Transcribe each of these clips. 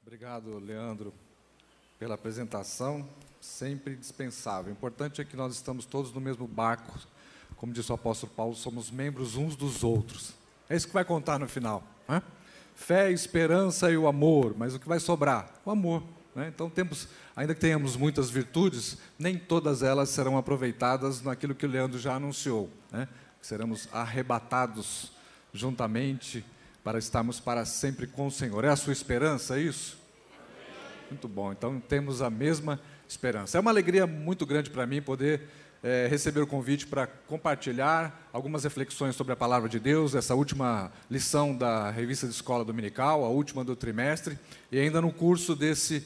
Obrigado, Leandro, pela apresentação, sempre dispensável. O importante é que nós estamos todos no mesmo barco, como disse o apóstolo Paulo, somos membros uns dos outros. É isso que vai contar no final, né? Fé, esperança e o amor, mas o que vai sobrar? O amor, né? Então, ainda que tenhamos muitas virtudes, nem todas elas serão aproveitadas naquilo que o Leandro já anunciou, né? Seremos arrebatados juntamente para estarmos para sempre com o Senhor. É a sua esperança isso? Muito bom, então temos a mesma esperança. É uma alegria muito grande para mim poder receber o convite para compartilhar algumas reflexões sobre a Palavra de Deus, essa última lição da revista de escola dominical, a última do trimestre, e ainda no curso desse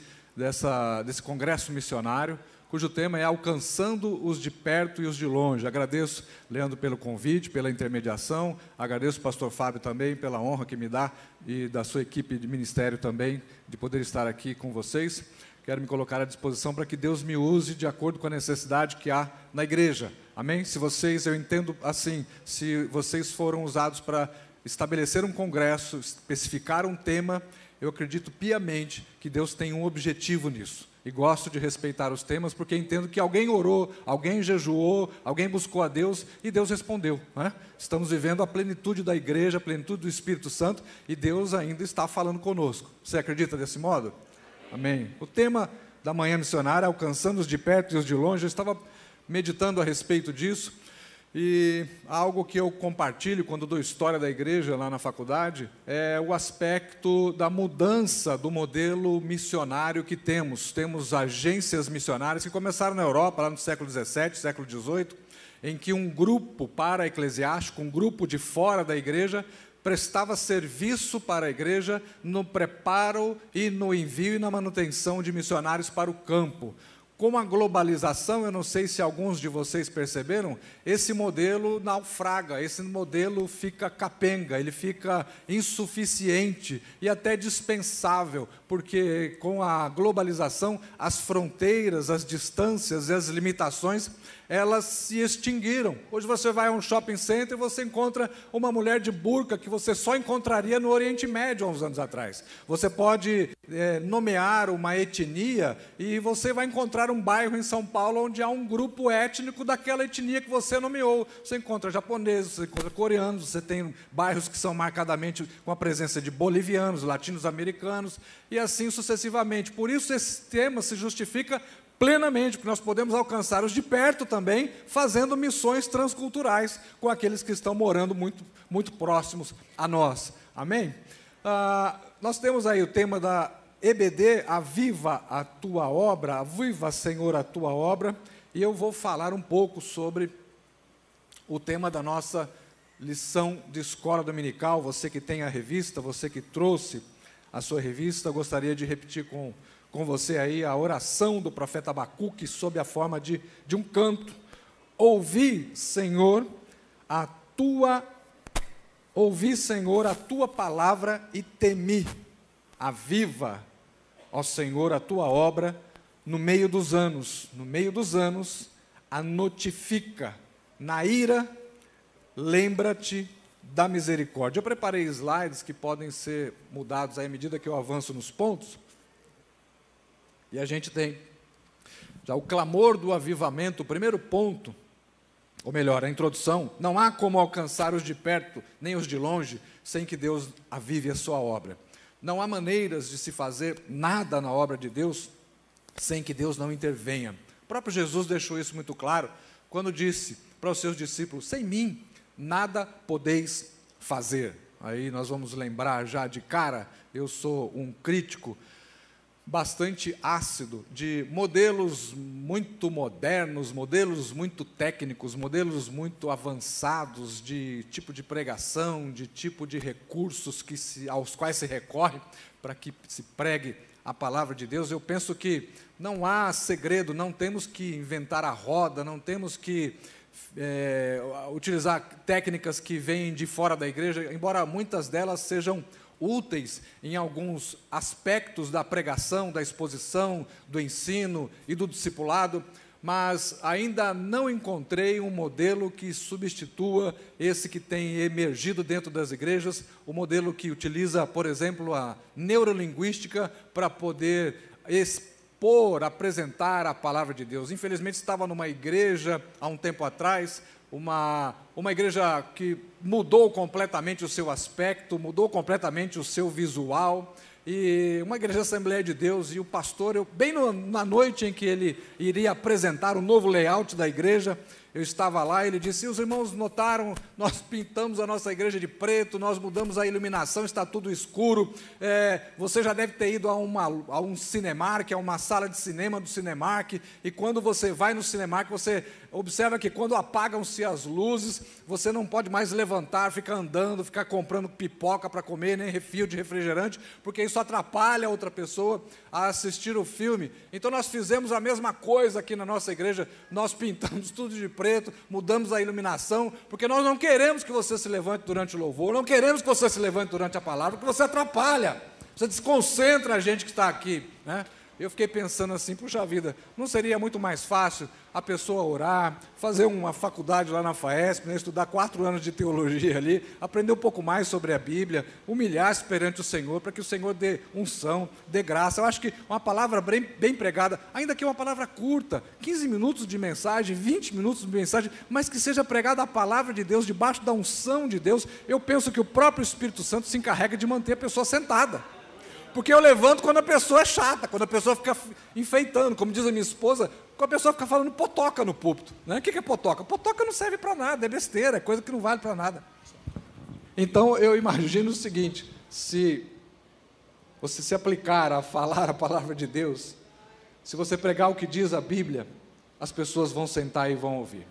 congresso missionário, cujo tema é Alcançando os de perto e os de longe. Agradeço, Leandro, pelo convite, pela intermediação, agradeço o pastor Fábio também pela honra que me dá e da sua equipe de ministério também, de poder estar aqui com vocês. Quero me colocar à disposição para que Deus me use de acordo com a necessidade que há na igreja. Amém? Eu entendo assim, se vocês foram usados para estabelecer um congresso, especificar um tema, eu acredito piamente que Deus tem um objetivo nisso. E gosto de respeitar os temas, porque entendo que alguém orou, alguém jejuou, alguém buscou a Deus e Deus respondeu, né? Estamos vivendo a plenitude da igreja, a plenitude do Espírito Santo, e Deus ainda está falando conosco. Você acredita desse modo? Amém. O tema da manhã missionária, Alcançando os de perto e os de longe, eu estava meditando a respeito disso, e algo que eu compartilho quando dou história da igreja lá na faculdade é o aspecto da mudança do modelo missionário que temos. Temos agências missionárias que começaram na Europa, lá no século XVII, século XVIII, em que um grupo para-eclesiástico, um grupo de fora da igreja, prestava serviço para a igreja no preparo e no envio e na manutenção de missionários para o campo. Com a globalização, eu não sei se alguns de vocês perceberam, esse modelo naufraga, esse modelo fica capenga, ele fica insuficiente e até dispensável, porque com a globalização, as fronteiras, as distâncias e as limitações, elas se extinguiram. Hoje você vai a um shopping center e você encontra uma mulher de burca que você só encontraria no Oriente Médio há uns anos atrás. Você pode nomear uma etnia e você vai encontrar um bairro em São Paulo onde há um grupo étnico daquela etnia que você nomeou. Você encontra japoneses, você encontra coreanos, você tem bairros que são marcadamente com a presença de bolivianos, latino-americanos e assim sucessivamente. Por isso esse tema se justifica plenamente, porque nós podemos alcançar os de perto também, fazendo missões transculturais com aqueles que estão morando muito, muito próximos a nós. Amém? Nós temos aí o tema da EBD, Aviva a Tua Obra, Aviva, Senhor, a Tua Obra, e eu vou falar um pouco sobre o tema da nossa lição de escola dominical. Você que tem a revista, você que trouxe a sua revista, eu gostaria de repetir com você aí a oração do profeta Abacuque sob a forma de um canto. Ouvi, Senhor, a tua palavra e temi. Aviva, ó Senhor, a tua obra no meio dos anos. No meio dos anos, a notifica. Na ira, lembra-te da misericórdia. Eu preparei slides que podem ser mudados aí à medida que eu avanço nos pontos. E a gente tem já o clamor do avivamento, o primeiro ponto, ou melhor, a introdução. Não há como alcançar os de perto, nem os de longe, sem que Deus avive a sua obra. Não há maneiras de se fazer nada na obra de Deus, sem que Deus não intervenha. O próprio Jesus deixou isso muito claro, quando disse para os seus discípulos, sem mim, nada podeis fazer. Aí nós vamos lembrar já de cara, eu sou um crítico bastante ácido de modelos muito modernos, modelos muito técnicos, modelos muito avançados de tipo de pregação, de tipo de recursos aos quais se recorre para que se pregue a palavra de Deus. Eu penso que não há segredo, não temos que inventar a roda, não temos que utilizar técnicas que vêm de fora da igreja, embora muitas delas sejam úteis em alguns aspectos da pregação, da exposição, do ensino e do discipulado, mas ainda não encontrei um modelo que substitua esse que tem emergido dentro das igrejas, o modelo que utiliza, por exemplo, a neurolinguística para poder expor, apresentar a palavra de Deus. Infelizmente, estava numa igreja, há um tempo atrás, uma igreja que mudou completamente o seu aspecto, mudou completamente o seu visual, e uma igreja Assembleia de Deus, e o pastor, bem na noite em que ele iria apresentar o novo layout da igreja, eu estava lá, ele disse: os irmãos notaram, nós pintamos a nossa igreja de preto, nós mudamos a iluminação, está tudo escuro, você já deve ter ido a um Cinemark, a uma sala de cinema do Cinemark, e quando você vai no Cinemark, você observa que quando apagam-se as luzes, você não pode mais levantar, ficar andando, ficar comprando pipoca para comer, nem refil de refrigerante, porque isso atrapalha a outra pessoa a assistir o filme. Então nós fizemos a mesma coisa aqui na nossa igreja, nós pintamos tudo de preto, mudamos a iluminação, porque nós não queremos que você se levante durante o louvor, não queremos que você se levante durante a palavra, porque você atrapalha, você desconcentra a gente que está aqui, né? Eu fiquei pensando assim, puxa vida, não seria muito mais fácil a pessoa orar, fazer uma faculdade lá na FAESP, né, estudar 4 anos de teologia ali, aprender um pouco mais sobre a Bíblia, humilhar-se perante o Senhor, para que o Senhor dê unção, dê graça. Eu acho que uma palavra bem pregada, ainda que uma palavra curta, 15 minutos de mensagem, 20 minutos de mensagem, mas que seja pregada a palavra de Deus, debaixo da unção de Deus, eu penso que o próprio Espírito Santo se encarrega de manter a pessoa sentada. Porque eu levanto quando a pessoa é chata, quando a pessoa fica enfeitando, como diz a minha esposa, quando a pessoa fica falando potoca no púlpito, né? O que é potoca? Potoca não serve para nada, é besteira, é coisa que não vale para nada. Então eu imagino o seguinte: se você se aplicar a falar a palavra de Deus, se você pregar o que diz a Bíblia, as pessoas vão sentar e vão ouvir.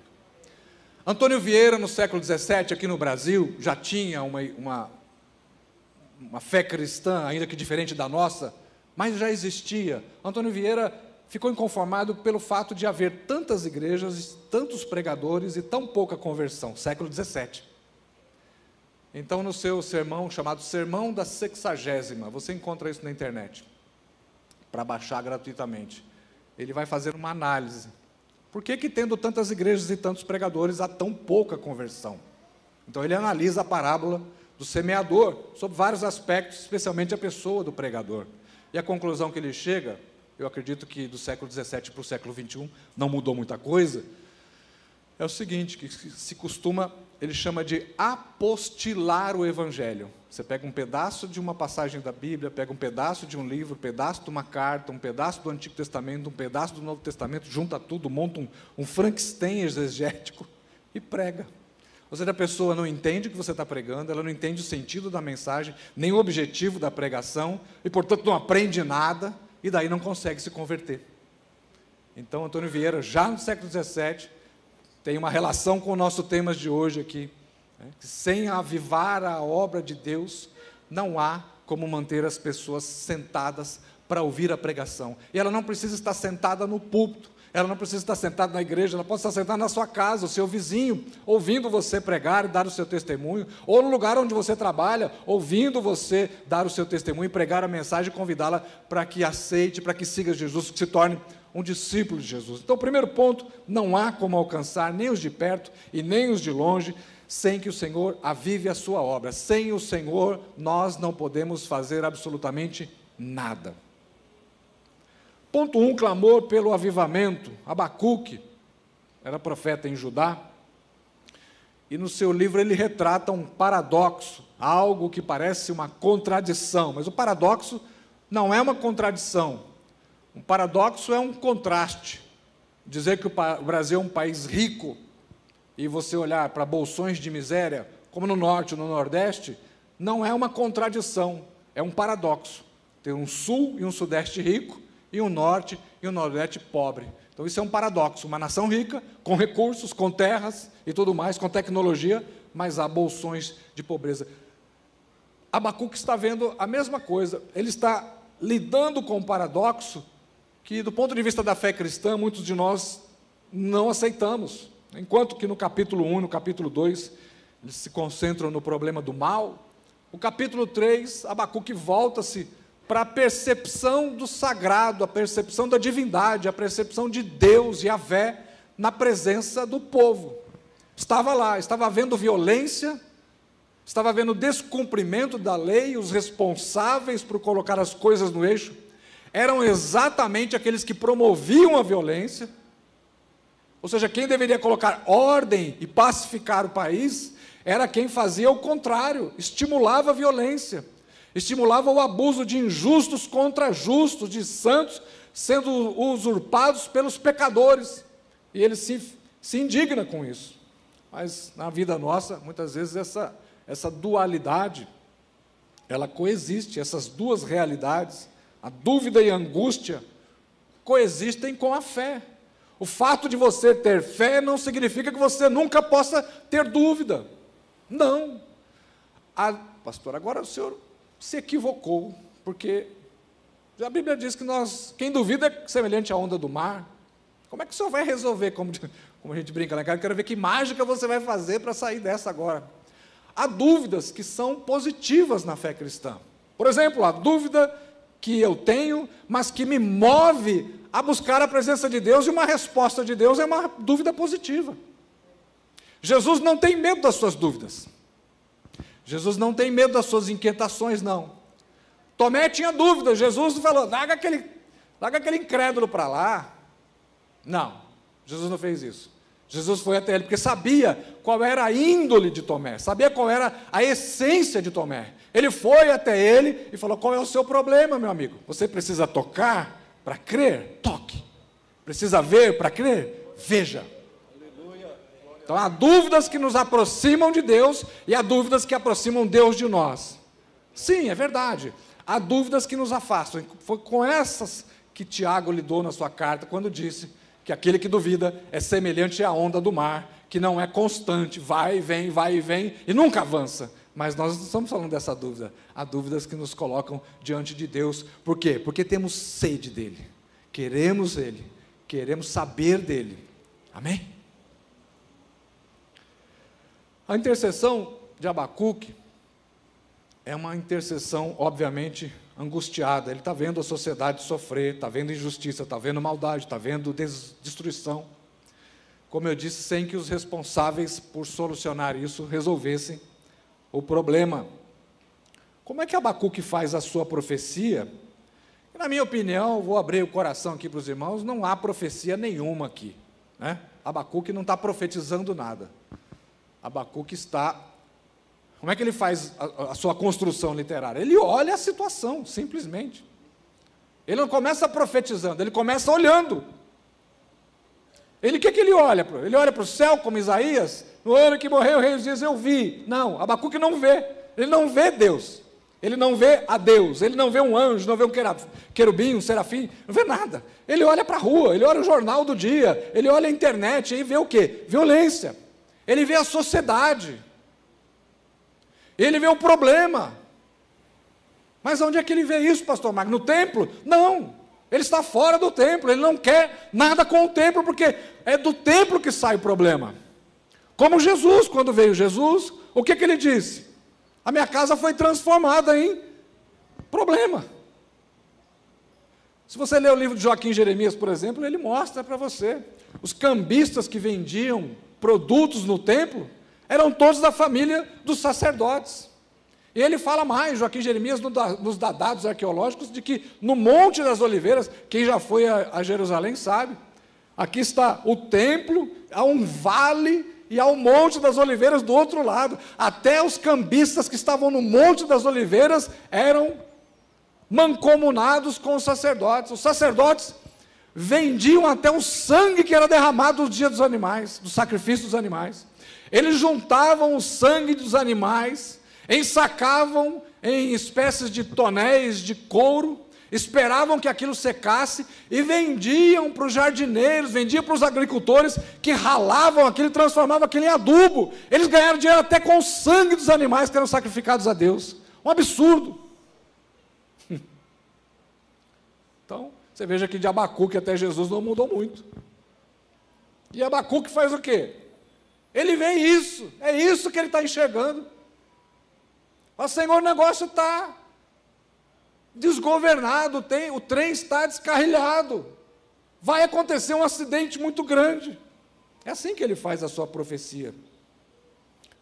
Antônio Vieira, no século XVII, aqui no Brasil, já tinha uma fé cristã, ainda que diferente da nossa, mas já existia. Antônio Vieira ficou inconformado pelo fato de haver tantas igrejas, tantos pregadores e tão pouca conversão, século XVII. Então, no seu sermão, chamado Sermão da 60ª, você encontra isso na internet, para baixar gratuitamente. Ele vai fazer uma análise. Por que tendo tantas igrejas e tantos pregadores, há tão pouca conversão? Então, ele analisa a parábola do semeador, sob vários aspectos, especialmente a pessoa do pregador. E a conclusão que ele chega, eu acredito que do século XVII para o século XXI não mudou muita coisa, é o seguinte, que se costuma, ele chama de apostilar o Evangelho. Você pega um pedaço de uma passagem da Bíblia, pega um pedaço de um livro, um pedaço de uma carta, um pedaço do Antigo Testamento, um pedaço do Novo Testamento, junta tudo, monta um Frankenstein exegético e prega. Ou seja, a pessoa não entende o que você está pregando, ela não entende o sentido da mensagem, nem o objetivo da pregação, e, portanto, não aprende nada, e daí não consegue se converter. Então, Antônio Vieira, já no século XVII, tem uma relação com o nosso tema de hoje aqui, né? Sem avivar a obra de Deus, não há como manter as pessoas sentadas para ouvir a pregação. E ela não precisa estar sentada no púlpito, ela não precisa estar sentada na igreja, ela pode estar sentada na sua casa, o seu vizinho, ouvindo você pregar e dar o seu testemunho, ou no lugar onde você trabalha, ouvindo você dar o seu testemunho, pregar a mensagem e convidá-la para que aceite, para que siga Jesus, que se torne um discípulo de Jesus. Então, o primeiro ponto, não há como alcançar nem os de perto e nem os de longe, sem que o Senhor avive a sua obra. Sem o Senhor, nós não podemos fazer absolutamente nada. Ponto 1, clamor pelo avivamento. Abacuque era profeta em Judá, e no seu livro ele retrata um paradoxo, algo que parece uma contradição, mas o paradoxo não é uma contradição. Um paradoxo é um contraste. Dizer que o Brasil é um país rico, e você olhar para bolsões de miséria, como no Norte ou no Nordeste, não é uma contradição, é um paradoxo. Ter um Sul e um Sudeste rico, e um Norte e um Nordeste pobre. Então isso é um paradoxo, uma nação rica, com recursos, com terras e tudo mais, com tecnologia, mas há bolsões de pobreza. Abacuque está vendo a mesma coisa, ele está lidando com um paradoxo que, do ponto de vista da fé cristã, muitos de nós não aceitamos. Enquanto que no capítulo 1, no capítulo 2, eles se concentram no problema do mal, o capítulo 3, Abacuque volta-se para a percepção do sagrado, a percepção da divindade, a percepção de Deus, Yahvé, na presença do povo. Estava lá, estava havendo violência, estava havendo descumprimento da lei, os responsáveis por colocar as coisas no eixo eram exatamente aqueles que promoviam a violência, ou seja, quem deveria colocar ordem e pacificar o país era quem fazia o contrário, estimulava a violência, estimulava o abuso de injustos contra justos, de santos sendo usurpados pelos pecadores, e ele se indigna com isso. Mas na vida nossa, muitas vezes essa dualidade, ela coexiste, essas duas realidades, a dúvida e a angústia, coexistem com a fé. O fato de você ter fé não significa que você nunca possa ter dúvida. Não. Pastor, agora o senhor se equivocou, porque a Bíblia diz que quem duvida é semelhante à onda do mar. Como é que o senhor vai resolver, como a gente brinca lá em casa? Eu quero ver que mágica você vai fazer para sair dessa agora. Há dúvidas que são positivas na fé cristã. Por exemplo, a dúvida que eu tenho, mas que me move a buscar a presença de Deus, e uma resposta de Deus é uma dúvida positiva. Jesus não tem medo das suas dúvidas. Jesus não tem medo das suas inquietações, não. Tomé tinha dúvida, Jesus falou, larga aquele incrédulo para lá. Não, Jesus não fez isso. Jesus foi até ele, porque sabia qual era a índole de Tomé, sabia qual era a essência de Tomé. Ele foi até ele e falou, qual é o seu problema, meu amigo? Você precisa tocar para crer? Toque. Precisa ver para crer? Veja. Então, há dúvidas que nos aproximam de Deus e há dúvidas que aproximam Deus de nós. Sim, é verdade. Há dúvidas que nos afastam. Foi com essas que Tiago lidou na sua carta, quando disse que aquele que duvida é semelhante à onda do mar, que não é constante, vai e vem, e nunca avança. Mas nós não estamos falando dessa dúvida. Há dúvidas que nos colocam diante de Deus. Por quê? Porque temos sede dEle. Queremos Ele. Queremos saber dEle. Amém? A intercessão de Abacuque é uma intercessão, obviamente, angustiada. Ele está vendo a sociedade sofrer, está vendo injustiça, está vendo maldade, está vendo destruição. Como eu disse, sem que os responsáveis por solucionar isso resolvessem o problema. Como é que Abacuque faz a sua profecia? Na minha opinião, vou abrir o coração aqui para os irmãos, não há profecia nenhuma aqui, né? Abacuque não está profetizando nada. Abacuque está... Como é que ele faz a sua construção literária? Ele olha a situação, simplesmente. Ele não começa profetizando, ele começa olhando. O que ele olha? Ele olha para o céu, como Isaías, no ano que morreu o rei Uzias eu vi. Não, Abacuque não vê. Ele não vê Deus. Ele não vê a Deus. Ele não vê um anjo, não vê um querubim, um serafim, não vê nada. Ele olha para a rua, ele olha o jornal do dia, ele olha a internet e vê o quê? Violência. Ele vê a sociedade. Ele vê o problema. Mas onde é que ele vê isso, pastor Magno? No templo? Não. Ele está fora do templo, ele não quer nada com o templo, porque é do templo que sai o problema. Como Jesus, quando veio Jesus, o que ele disse? A minha casa foi transformada em problema. Se você ler o livro de Joaquim Jeremias, por exemplo, ele mostra para você, os cambistas que vendiam produtos no templo, eram todos da família dos sacerdotes. E ele fala mais, Joaquim Jeremias nos dá dados arqueológicos de que no Monte das Oliveiras, quem já foi a Jerusalém sabe, aqui está o templo, há um vale e há o Monte das Oliveiras do outro lado. Até os cambistas que estavam no Monte das Oliveiras eram mancomunados com os sacerdotes. Os sacerdotes vendiam até o sangue que era derramado no dia dos animais, do sacrifício dos animais. Eles juntavam o sangue dos animais, ensacavam em espécies de tonéis de couro, esperavam que aquilo secasse e vendiam para os jardineiros, vendiam para os agricultores que ralavam aquilo e transformavam aquilo em adubo. Eles ganharam dinheiro até com o sangue dos animais que eram sacrificados a Deus. Um absurdo. Então, você veja que de Abacuque até Jesus não mudou muito. E Abacuque faz o quê? Ele vê isso, é isso que ele está enxergando. Mas, Senhor, o negócio está desgovernado, o trem está descarrilhado, vai acontecer um acidente muito grande. É assim que ele faz a sua profecia,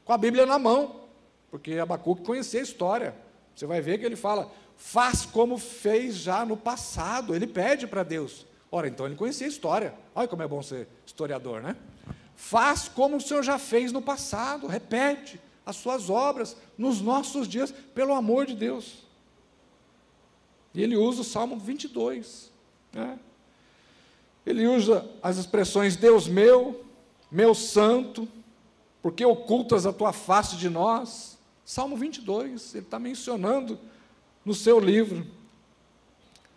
com a Bíblia na mão, porque Abacuque conhecia a história. Você vai ver que ele fala, faz como fez já no passado, ele pede para Deus. Ora, então ele conhecia a história. Olha como é bom ser historiador, né? Faz como o Senhor já fez no passado, repete as suas obras nos nossos dias, pelo amor de Deus. E ele usa o Salmo 22, né? Ele usa as expressões, Deus meu santo, porque ocultas a tua face de nós. Salmo 22, ele está mencionando no seu livro.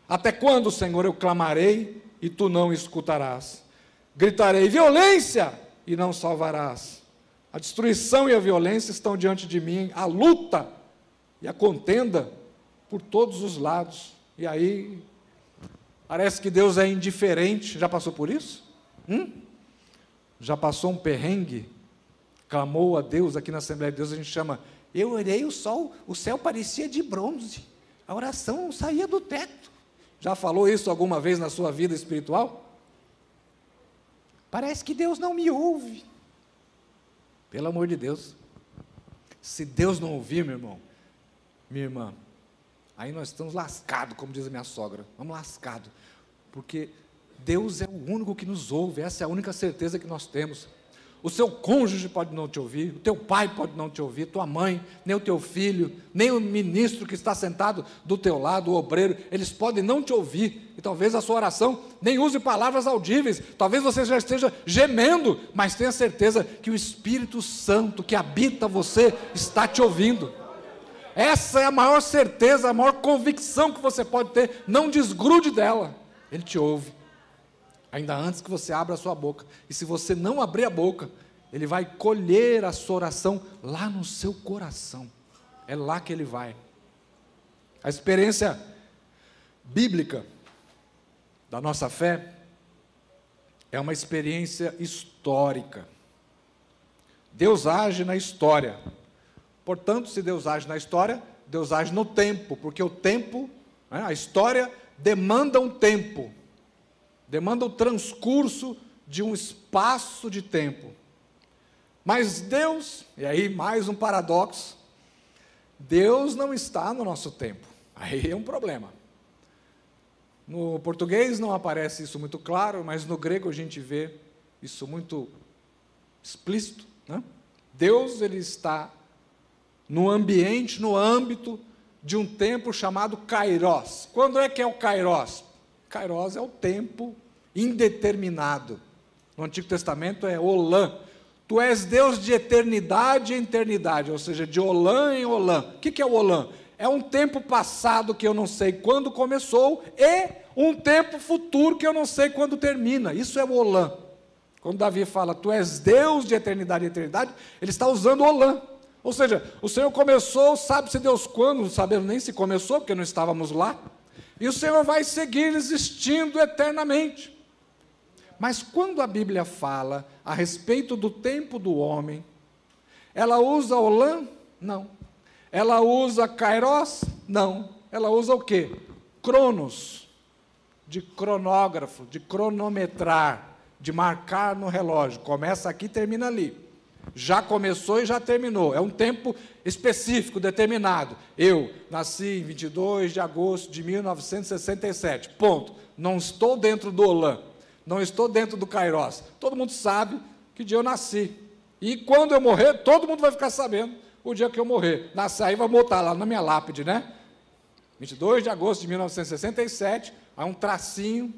Até quando, Senhor, eu clamarei e tu não escutarás? Gritarei violência e não salvarás. A destruição e a violência estão diante de mim, a luta e a contenda por todos os lados. E aí, parece que Deus é indiferente. Já passou por isso? Já passou um perrengue? Clamou a Deus aqui na Assembleia de Deus, a gente chama, eu orei o céu parecia de bronze, a oração saía do teto. Já falou isso alguma vez na sua vida espiritual? Parece que Deus não me ouve. Pelo amor de Deus, se Deus não ouvir, meu irmão, minha irmã, aí nós estamos lascados, como diz a minha sogra, vamos lascados, porque Deus é o único que nos ouve, essa é a única certeza que nós temos. O seu cônjuge pode não te ouvir, o teu pai pode não te ouvir, tua mãe, nem o teu filho, nem o ministro que está sentado do teu lado, o obreiro, eles podem não te ouvir, e talvez a sua oração nem use palavras audíveis, talvez você já esteja gemendo, mas tenha certeza que o Espírito Santo que habita você está te ouvindo. Essa é a maior certeza, a maior convicção que você pode ter, não desgrude dela, Ele te ouve. Ainda antes que você abra a sua boca, e se você não abrir a boca, Ele vai colher a sua oração lá no seu coração, é lá que Ele vai. A experiência bíblica da nossa fé é uma experiência histórica. Deus age na história, portanto, se Deus age na história, Deus age no tempo, porque o tempo, a história demanda um tempo, demanda o transcurso de um espaço de tempo. Mas Deus, e aí mais um paradoxo, Deus não está no nosso tempo. Aí é um problema. No português não aparece isso muito claro, mas no grego a gente vê isso muito explícito, né? Deus, Ele está no ambiente, no âmbito de um tempo chamado Kairos. Quando é que é o Kairos? Kairos é o tempo indeterminado. No Antigo Testamento é Olã. Tu és Deus de eternidade em eternidade, ou seja, de Olã em Olã. O que é o Olã? É um tempo passado que eu não sei quando começou e um tempo futuro que eu não sei quando termina. Isso é o Olã. Quando Davi fala, tu és Deus de eternidade em eternidade, ele está usando Olã. Ou seja, o Senhor começou, sabe-se Deus quando, não sabemos nem se começou, porque não estávamos lá. E o Senhor vai seguir existindo eternamente. Mas quando a Bíblia fala a respeito do tempo do homem, ela usa Olã? Não. Ela usa Kairos? Não. Ela usa o quê? Cronos, de cronógrafo, de cronometrar, de marcar no relógio. Começa aqui e termina ali. Já começou e já terminou. É um tempo específico, determinado. Eu nasci em 22 de agosto de 1967. Ponto. Não estou dentro do Olã. Não estou dentro do Kairos. Todo mundo sabe que dia eu nasci. E quando eu morrer, todo mundo vai ficar sabendo o dia que eu morrer. Nasci, aí vai botar lá na minha lápide, né? 22 de agosto de 1967, há um tracinho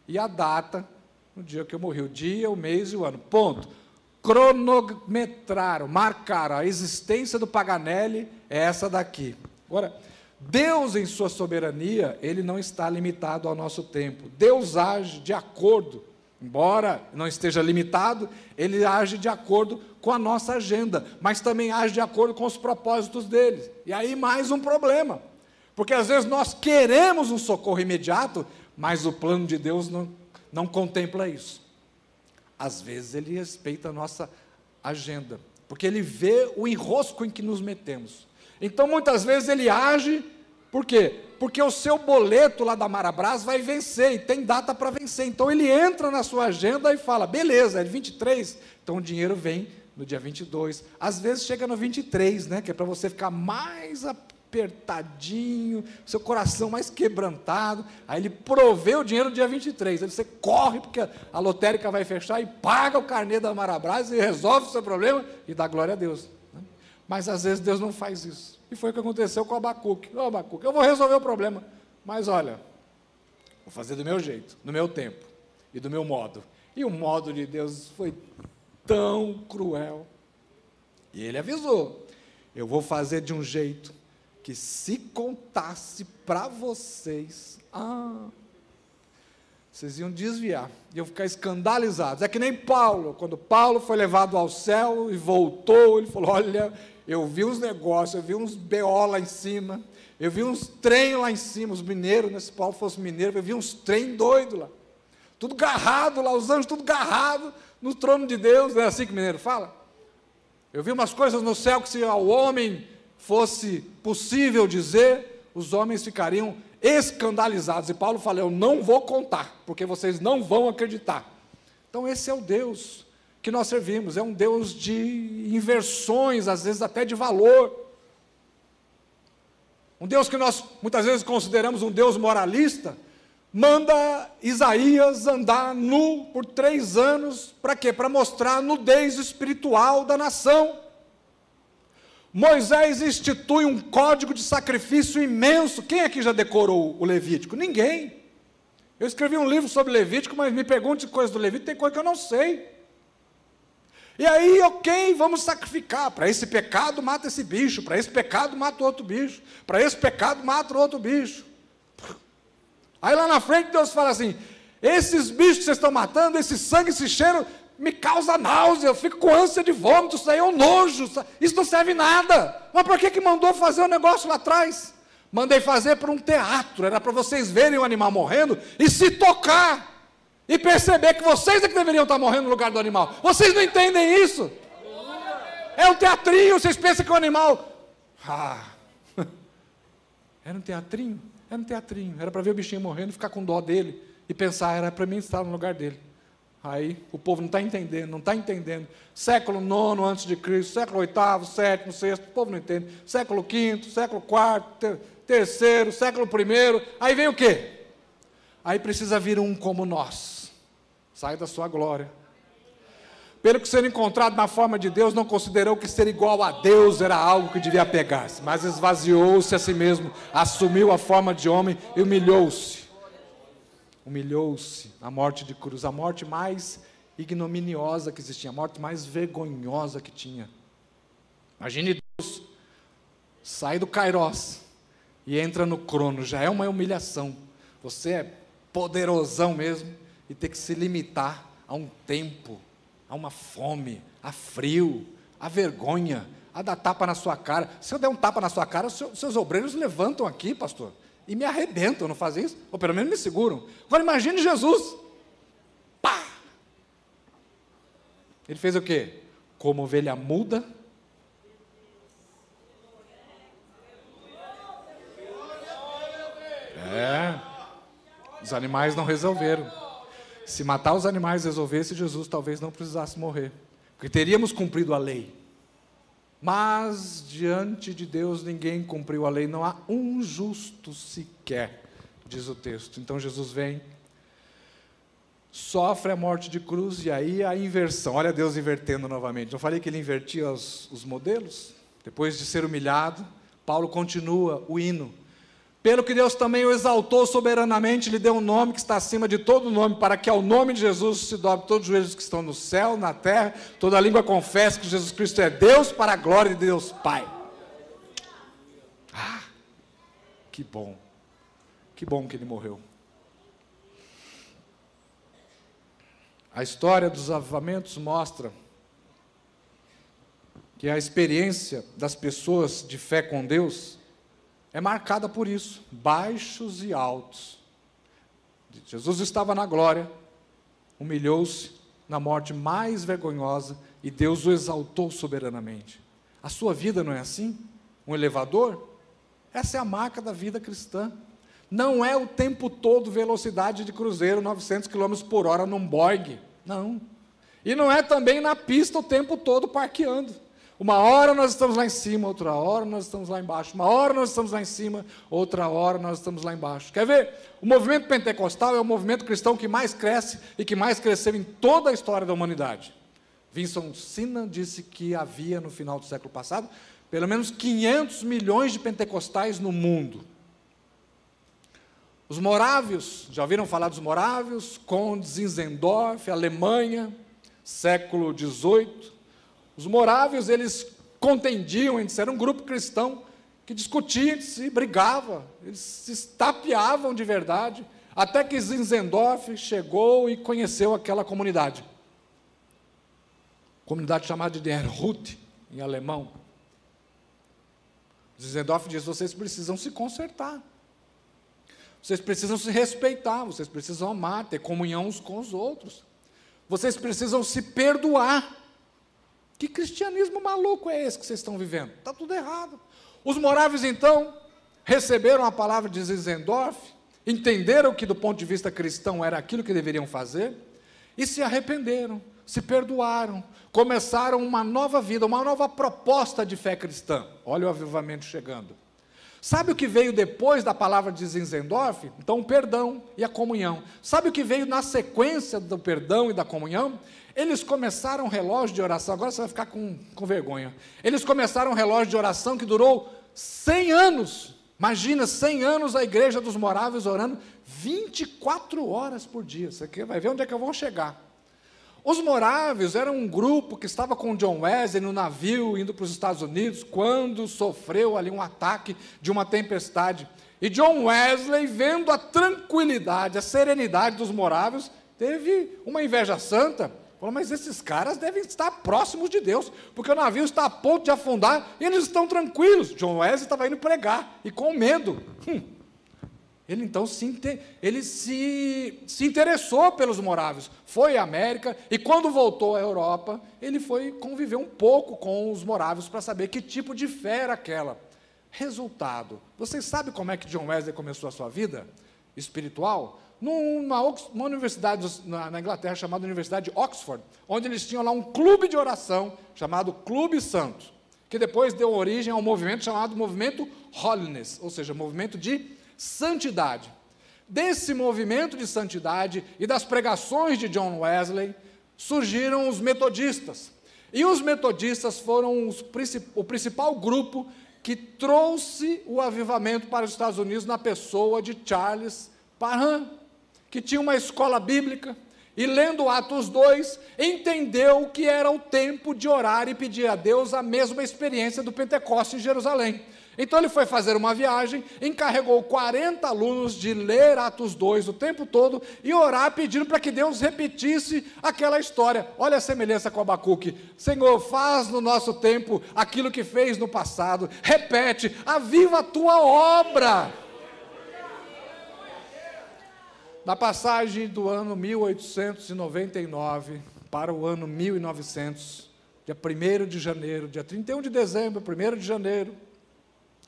e a data, no dia que eu morri, o dia, o mês e o ano. Ponto. Cronometraram, marcaram, a existência do Paganelli é essa daqui. Agora, Deus, em sua soberania, Ele não está limitado ao nosso tempo. Deus age de acordo, embora não esteja limitado, Ele age de acordo com a nossa agenda, mas também age de acordo com os propósitos dele. E aí mais um problema, porque às vezes nós queremos um socorro imediato, mas o plano de Deus não contempla isso. Às vezes Ele respeita a nossa agenda, porque Ele vê o enrosco em que nos metemos. Então, muitas vezes, Ele age Por quê? Porque o seu boleto lá da Marabras vai vencer, e tem data para vencer. Então ele entra na sua agenda e fala, beleza, é 23, então o dinheiro vem no dia 22. Às vezes chega no 23, né, que é para você ficar mais apertadinho, seu coração mais quebrantado. Aí ele provê o dinheiro no dia 23. Aí você corre, porque a lotérica vai fechar, e paga o carnê da Marabras e resolve o seu problema e dá glória a Deus. Mas às vezes Deus não faz isso. E foi o que aconteceu com Abacuque. Ô, Abacuque, eu vou resolver o problema, mas olha, vou fazer do meu jeito, no meu tempo e do meu modo. E o modo de Deus foi tão cruel. E ele avisou, eu vou fazer de um jeito que, se contasse para vocês, vocês iam desviar, iam ficar escandalizados. É que nem Paulo, quando Paulo foi levado ao céu e voltou, ele falou, olha, eu vi uns negócios, eu vi uns BO lá em cima, eu vi uns trem lá em cima, os mineiros, né, se Paulo fosse mineiro, eu vi uns trem doido lá, tudo garrado lá, os anjos tudo garrado no trono de Deus, não é assim que o mineiro fala? Eu vi umas coisas no céu que, se ao homem fosse possível dizer, os homens ficariam escandalizados. E Paulo fala, eu não vou contar, porque vocês não vão acreditar. Então esse é o Deus que nós servimos, é um Deus de inversões, às vezes até de valor. Um Deus que nós muitas vezes consideramos um Deus moralista, manda Isaías andar nu por 3 anos, para quê? Para mostrar a nudez espiritual da nação. Moisés institui um código de sacrifício imenso. Quem aqui já decorou o Levítico? Ninguém. Eu escrevi um livro sobre Levítico, mas me pergunte coisas do Levítico, tem coisa que eu não sei. E aí, ok, vamos sacrificar. Para esse pecado, mata esse bicho. Para esse pecado, mata outro bicho. Para esse pecado, mata outro bicho. Aí lá na frente, Deus fala assim, esses bichos que vocês estão matando, esse sangue, esse cheiro, me causa náusea, eu fico com ânsia de vômito, isso aí é um nojo, isso não serve nada. Mas por que mandou fazer o negócio lá atrás? Mandei fazer para um teatro, era para vocês verem o animal morrendo e se tocar, e perceber que vocês é que deveriam estar morrendo no lugar do animal. Vocês não entendem isso? É um teatrinho, vocês pensam que o animal... Era um teatrinho? Era um teatrinho, era para ver o bichinho morrendo e ficar com dó dele, e pensar, era para mim estar no lugar dele. Aí o povo não está entendendo, não está entendendo. Século IX antes de Cristo, século VIII, sétimo, sexto, o povo não entende. Século V, século IV, terceiro, século I, aí vem o quê? Aí precisa vir um como nós. Sai da sua glória. Pelo que ser encontrado na forma de Deus, não considerou que ser igual a Deus era algo que devia pegar-se, mas esvaziou-se a si mesmo, assumiu a forma de homem e humilhou-se. Humilhou-se, a morte de cruz, a morte mais ignominiosa que existia, a morte mais vergonhosa que tinha. Imagine Deus sai do Kairós e entra no Cronos, já é uma humilhação. Você é poderosão mesmo e ter que se limitar a um tempo, a uma fome, a frio, a vergonha, a dar tapa na sua cara. Se eu der um tapa na sua cara, seus obreiros levantam aqui, pastor, e me arrebentam, não fazem isso? Ou pelo menos me seguram. Agora imagine Jesus. Pá! Ele fez o quê? Como ovelha muda. Os animais não resolveram. Se matar os animais resolvesse, Jesus talvez não precisasse morrer, porque teríamos cumprido a lei. Mas diante de Deus ninguém cumpriu a lei, não há um justo sequer, diz o texto. Então Jesus vem, sofre a morte de cruz, e aí a inversão. Olha Deus invertendo novamente. Eu falei que ele invertia os modelos? Depois de ser humilhado, Paulo continua o hino. Pelo que Deus também o exaltou soberanamente, lhe deu um nome que está acima de todo nome, para que ao nome de Jesus se dobre todos os joelhos que estão no céu, na terra, toda língua confesse que Jesus Cristo é Deus, para a glória de Deus Pai. Que bom que ele morreu. A história dos avivamentos mostra que a experiência das pessoas de fé com Deus é marcada por isso, baixos e altos. Jesus estava na glória, humilhou-se na morte mais vergonhosa e Deus o exaltou soberanamente. A sua vida não é assim? Um elevador? Essa é a marca da vida cristã. Não é o tempo todo velocidade de cruzeiro, 900 km por hora num Boeing. Não. E não é também na pista o tempo todo parqueando. Uma hora nós estamos lá em cima, outra hora nós estamos lá embaixo. Uma hora nós estamos lá em cima, outra hora nós estamos lá embaixo. Quer ver? O movimento pentecostal é o movimento cristão que mais cresce e que mais cresceu em toda a história da humanidade. Vinson Sina disse que havia, no final do século passado, pelo menos 500 milhões de pentecostais no mundo. Os morávios, já ouviram falar dos morávios? Conde Zinzendorf, Alemanha, século XVIII. Os morávios, eles contendiam entre si, era um grupo cristão que discutia, se brigava, eles se estapeavam de verdade, até que Zinzendorf chegou e conheceu aquela comunidade. Comunidade chamada de Erhut, em alemão. Zinzendorf diz: vocês precisam se consertar. Vocês precisam se respeitar, vocês precisam amar, ter comunhão uns com os outros. Vocês precisam se perdoar. Que cristianismo maluco é esse que vocês estão vivendo? Está tudo errado. Os morávios, então, receberam a palavra de Zinzendorf, entenderam que, do ponto de vista cristão, era aquilo que deveriam fazer, e se arrependeram, se perdoaram, começaram uma nova vida, uma nova proposta de fé cristã. Olha o avivamento chegando. Sabe o que veio depois da palavra de Zinzendorf? Então, o perdão e a comunhão. Sabe o que veio na sequência do perdão e da comunhão? Eles começaram um relógio de oração, agora você vai ficar com vergonha. Eles começaram um relógio de oração que durou 100 anos. Imagina, 100 anos a igreja dos moráveis orando 24 horas por dia. Você vai ver onde é que eu vou chegar. Os moráveis eram um grupo que estava com John Wesley no navio, indo para os Estados Unidos, quando sofreu ali um ataque de uma tempestade. E John Wesley, vendo a tranquilidade, a serenidade dos moráveis, teve uma inveja santa. Falou: mas esses caras devem estar próximos de Deus, porque o navio está a ponto de afundar e eles estão tranquilos. John Wesley estava indo pregar, e com medo. Ele então se interessou pelos morávios, foi à América, e quando voltou à Europa, ele foi conviver um pouco com os morávios para saber que tipo de fé era aquela. Resultado: vocês sabem como é que John Wesley começou a sua vida espiritual? Numa universidade na Inglaterra, chamada Universidade de Oxford, onde eles tinham lá um clube de oração, chamado Clube Santo, que depois deu origem a um movimento chamado Movimento Holiness, ou seja, movimento de santidade. Desse movimento de santidade e das pregações de John Wesley, surgiram os metodistas. E os metodistas foram o principal grupo que trouxe o avivamento para os Estados Unidos na pessoa de Charles Parham, que tinha uma escola bíblica, e lendo Atos 2, entendeu que era o tempo de orar e pedir a Deus a mesma experiência do Pentecostes em Jerusalém. Então ele foi fazer uma viagem, encarregou 40 alunos de ler Atos 2 o tempo todo e orar pedindo para que Deus repetisse aquela história. Olha a semelhança com Abacuque. Senhor, faz no nosso tempo aquilo que fez no passado, repete, aviva a tua obra. Na passagem do ano 1899 para o ano 1900, dia 1º de janeiro, dia 31 de dezembro, 1º de janeiro,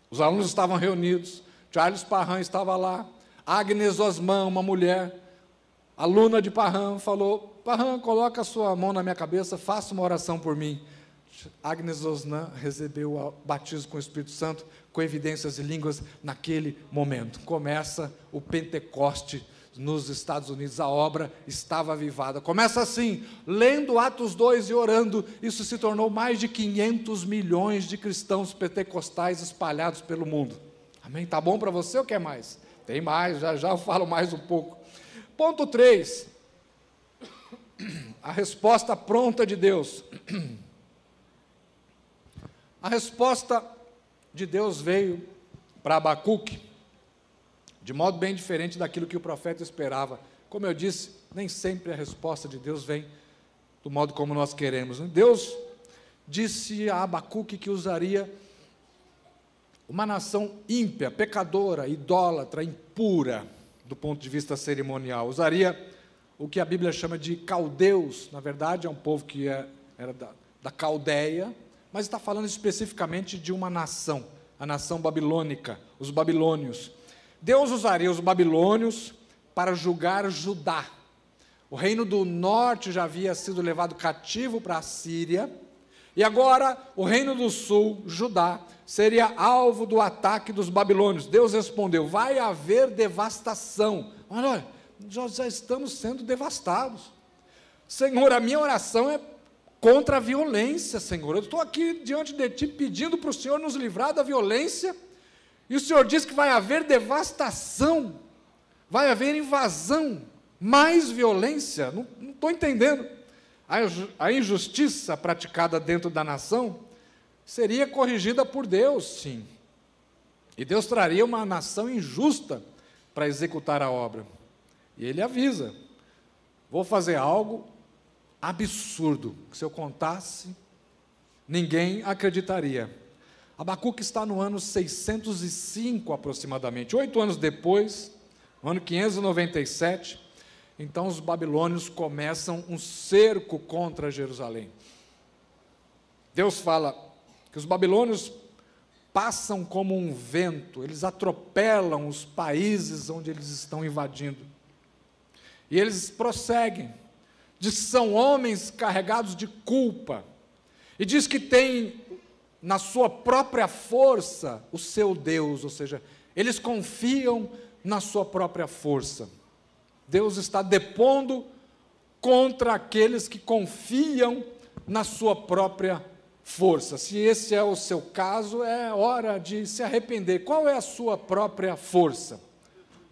os alunos estavam reunidos, Charles Parham estava lá, Agnes Osman, uma mulher, aluna de Parham, falou: Parham, coloca a sua mão na minha cabeça, faça uma oração por mim. Agnes Osman recebeu o batismo com o Espírito Santo, com evidências de línguas naquele momento. Começa o Pentecoste nos Estados Unidos, a obra estava avivada. Começa assim, lendo Atos 2 e orando, isso se tornou mais de 500 milhões de cristãos pentecostais espalhados pelo mundo. Amém? Tá bom para você ou quer mais? Tem mais, já eu falo mais um pouco. Ponto 3, a resposta pronta de Deus. A resposta de Deus veio para Abacuque, de modo bem diferente daquilo que o profeta esperava. Como eu disse, nem sempre a resposta de Deus vem do modo como nós queremos. Deus disse a Abacuque que usaria uma nação ímpia, pecadora, idólatra, impura, do ponto de vista cerimonial. Usaria o que a Bíblia chama de caldeus. Na verdade, é um povo que era da Caldeia, mas está falando especificamente de uma nação a nação babilônica, os babilônios. Deus usaria os babilônios para julgar Judá. O reino do norte já havia sido levado cativo para a Síria, e agora o reino do sul, Judá, seria alvo do ataque dos babilônios. Deus respondeu: vai haver devastação. Olha, nós já estamos sendo devastados. Senhor, a minha oração é contra a violência, Senhor. Eu estou aqui diante de Ti pedindo para o Senhor nos livrar da violência, e o Senhor diz que vai haver devastação, vai haver invasão, mais violência. Não estou entendendo. A injustiça praticada dentro da nação seria corrigida por Deus, sim. E Deus traria uma nação injusta para executar a obra. E Ele avisa: vou fazer algo absurdo, que se eu contasse, ninguém acreditaria. Abacuque está no ano 605 aproximadamente, 8 anos depois, no ano 597, então os babilônios começam um cerco contra Jerusalém. Deus fala que os babilônios passam como um vento, eles atropelam os países onde eles estão invadindo. E eles prosseguem, diz que são homens carregados de culpa, e diz que tem na sua própria força o seu Deus, ou seja, eles confiam na sua própria força. Deus está depondo contra aqueles que confiam na sua própria força. Se esse é o seu caso, é hora de se arrepender. Qual é a sua própria força?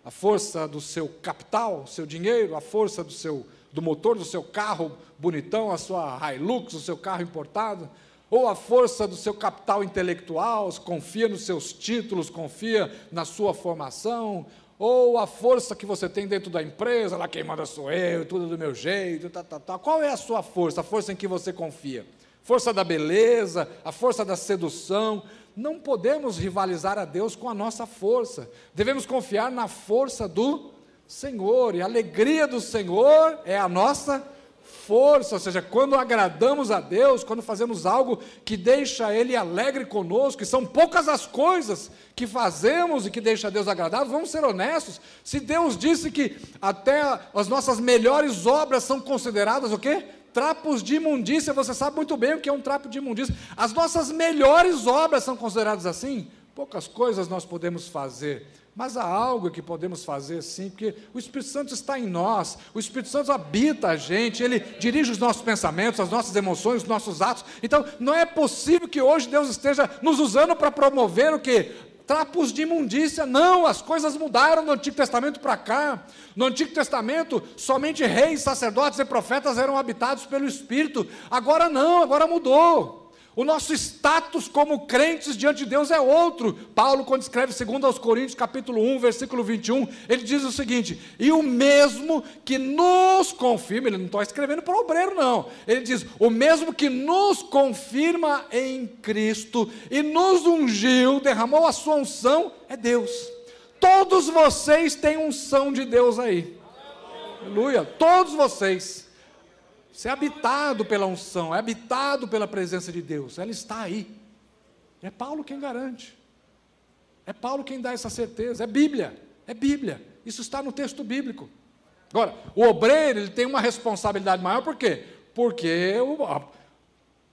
A força do seu capital, seu dinheiro, a força do motor do seu carro bonitão, a sua Hilux, o seu carro importado, ou a força do seu capital intelectual, confia nos seus títulos, confia na sua formação, ou a força que você tem dentro da empresa, lá quem manda sou eu, tudo do meu jeito, Qual é a sua força, a força em que você confia? Força da beleza, a força da sedução? Não podemos rivalizar a Deus com a nossa força, devemos confiar na força do Senhor, e a alegria do Senhor é a nossa força, ou seja, quando agradamos a Deus, quando fazemos algo que deixa Ele alegre conosco, e são poucas as coisas que fazemos e que deixa Deus agradável, vamos ser honestos. Se Deus disse que até as nossas melhores obras são consideradas o quê? Trapos de imundícia, você sabe muito bem o que é um trapo de imundícia. As nossas melhores obras são consideradas assim. Poucas coisas nós podemos fazer, mas há algo que podemos fazer sim, porque o Espírito Santo está em nós, o Espírito Santo habita a gente, ele dirige os nossos pensamentos, as nossas emoções, os nossos atos. Então, não é possível que hoje Deus esteja nos usando para promover o quê? Trapos de imundícia. Não, as coisas mudaram do Antigo Testamento para cá. No Antigo Testamento, somente reis, sacerdotes e profetas eram habitados pelo Espírito. Agora não, agora mudou. O nosso status como crentes diante de Deus é outro. Paulo, quando escreve 2 aos Coríntios, capítulo 1, versículo 21, ele diz o seguinte: e o mesmo que nos confirma, ele não está escrevendo para o obreiro não, ele diz, o mesmo que nos confirma em Cristo, e nos ungiu, derramou a sua unção, é Deus. Todos vocês têm unção de Deus aí. Aleluia, todos vocês. Você é habitado pela unção, é habitado pela presença de Deus, ela está aí. É Paulo quem garante, é Paulo quem dá essa certeza, é Bíblia, isso está no texto bíblico. Agora, o obreiro, ele tem uma responsabilidade maior, por quê? Porque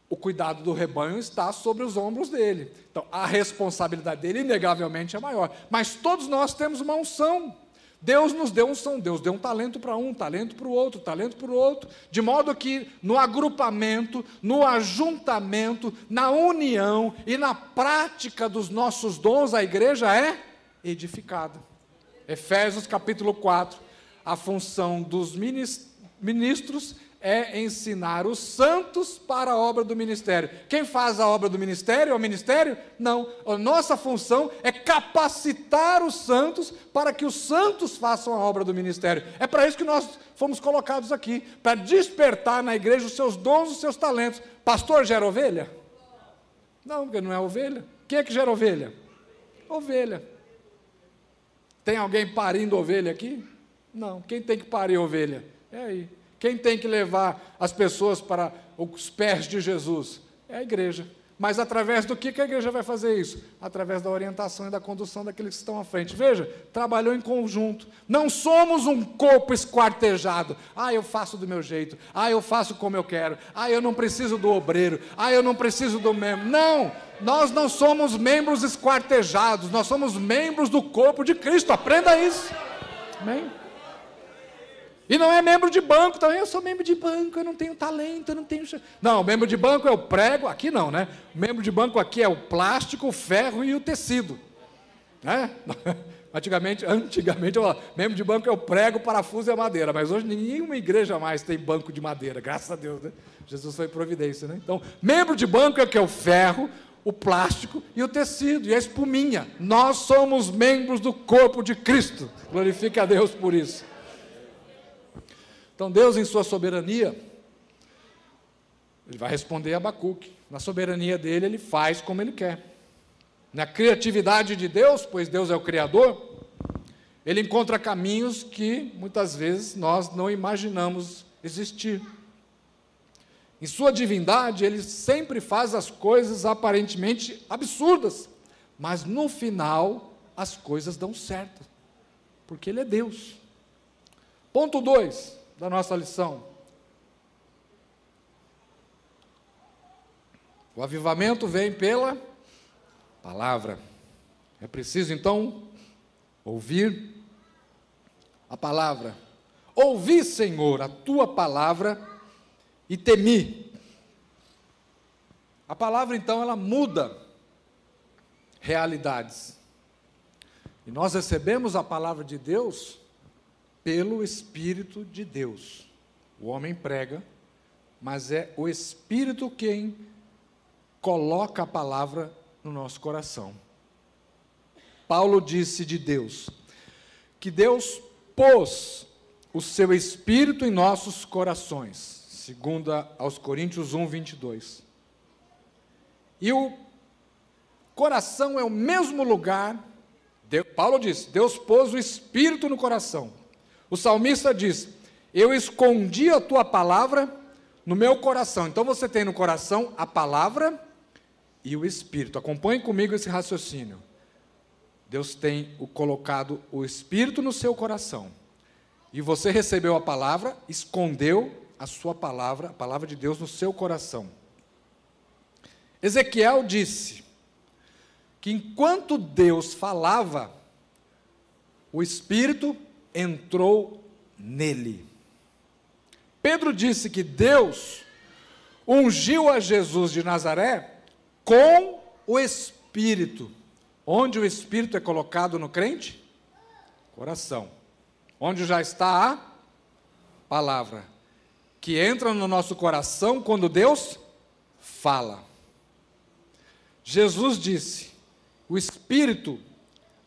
o cuidado do rebanho está sobre os ombros dele, então a responsabilidade dele, inegavelmente, é maior, mas todos nós temos uma unção. Deus nos deu unção, Deus deu um talento para um, talento para o outro, talento para o outro, de modo que no agrupamento, no ajuntamento, na união e na prática dos nossos dons, a igreja é edificada. Efésios capítulo 4, a função dos ministros é ensinar os santos para a obra do ministério. Quem faz a obra do ministério é o ministério? Não. A nossa função é capacitar os santos para que os santos façam a obra do ministério. É para isso que nós fomos colocados aqui, para despertar na igreja os seus dons, os seus talentos. Pastor gera ovelha? Não, porque não é ovelha. Quem é que gera ovelha? Ovelha. Tem alguém parindo ovelha aqui? Não. Quem tem que parir ovelha? É aí. Quem tem que levar as pessoas para os pés de Jesus? É a igreja. Mas através do que a igreja vai fazer isso? Através da orientação e da condução daqueles que estão à frente. Veja, trabalhou em conjunto. Não somos um corpo esquartejado. Ah, eu faço do meu jeito. Ah, eu faço como eu quero. Ah, eu não preciso do obreiro. Ah, eu não preciso do membro. Não, nós não somos membros esquartejados. Nós somos membros do corpo de Cristo. Aprenda isso. Amém? E não é membro de banco também. Eu sou membro de banco, eu não tenho talento, eu não tenho... Não, membro de banco é o prego, aqui não, né? Membro de banco aqui é o plástico, o ferro e o tecido. Né? Antigamente, membro de banco é o prego, o parafuso e a madeira, mas hoje nenhuma igreja mais tem banco de madeira, graças a Deus, né? Jesus foi providência, né? Então, membro de banco é o que é o ferro, o plástico e o tecido, e a espuminha. Nós somos membros do corpo de Cristo. Glorifique a Deus por isso. Então, Deus, em sua soberania, Ele vai responder a Abacuque. Na soberania dele, Ele faz como Ele quer. Na criatividade de Deus, pois Deus é o Criador, Ele encontra caminhos que, muitas vezes, nós não imaginamos existir. Em sua divindade, Ele sempre faz as coisas aparentemente absurdas, mas, no final, as coisas dão certo, porque Ele é Deus. Ponto 2. Da nossa lição. O avivamento vem pela palavra. É preciso, então, ouvir a palavra. Ouvi, Senhor, a tua palavra e temi. A palavra, então, ela muda realidades. E nós recebemos a palavra de Deus pelo Espírito de Deus. O homem prega, mas é o Espírito quem coloca a palavra no nosso coração. Paulo disse de Deus, que Deus pôs o seu Espírito em nossos corações, segundo aos Coríntios 1, 22. E o coração é o mesmo lugar, Paulo disse, Deus pôs o Espírito no coração. O salmista diz, eu escondi a tua palavra no meu coração. Então você tem no coração a palavra e o Espírito. Acompanhe comigo esse raciocínio. Deus tem colocado o Espírito no seu coração. E você recebeu a palavra, escondeu a sua palavra, a palavra de Deus no seu coração. Ezequiel disse que enquanto Deus falava, o Espírito entrou nele. Pedro disse que Deus ungiu a Jesus de Nazaré com o Espírito. Onde o Espírito é colocado no crente? Coração. Onde já está a palavra, que entra no nosso coração quando Deus fala. Jesus disse, o Espírito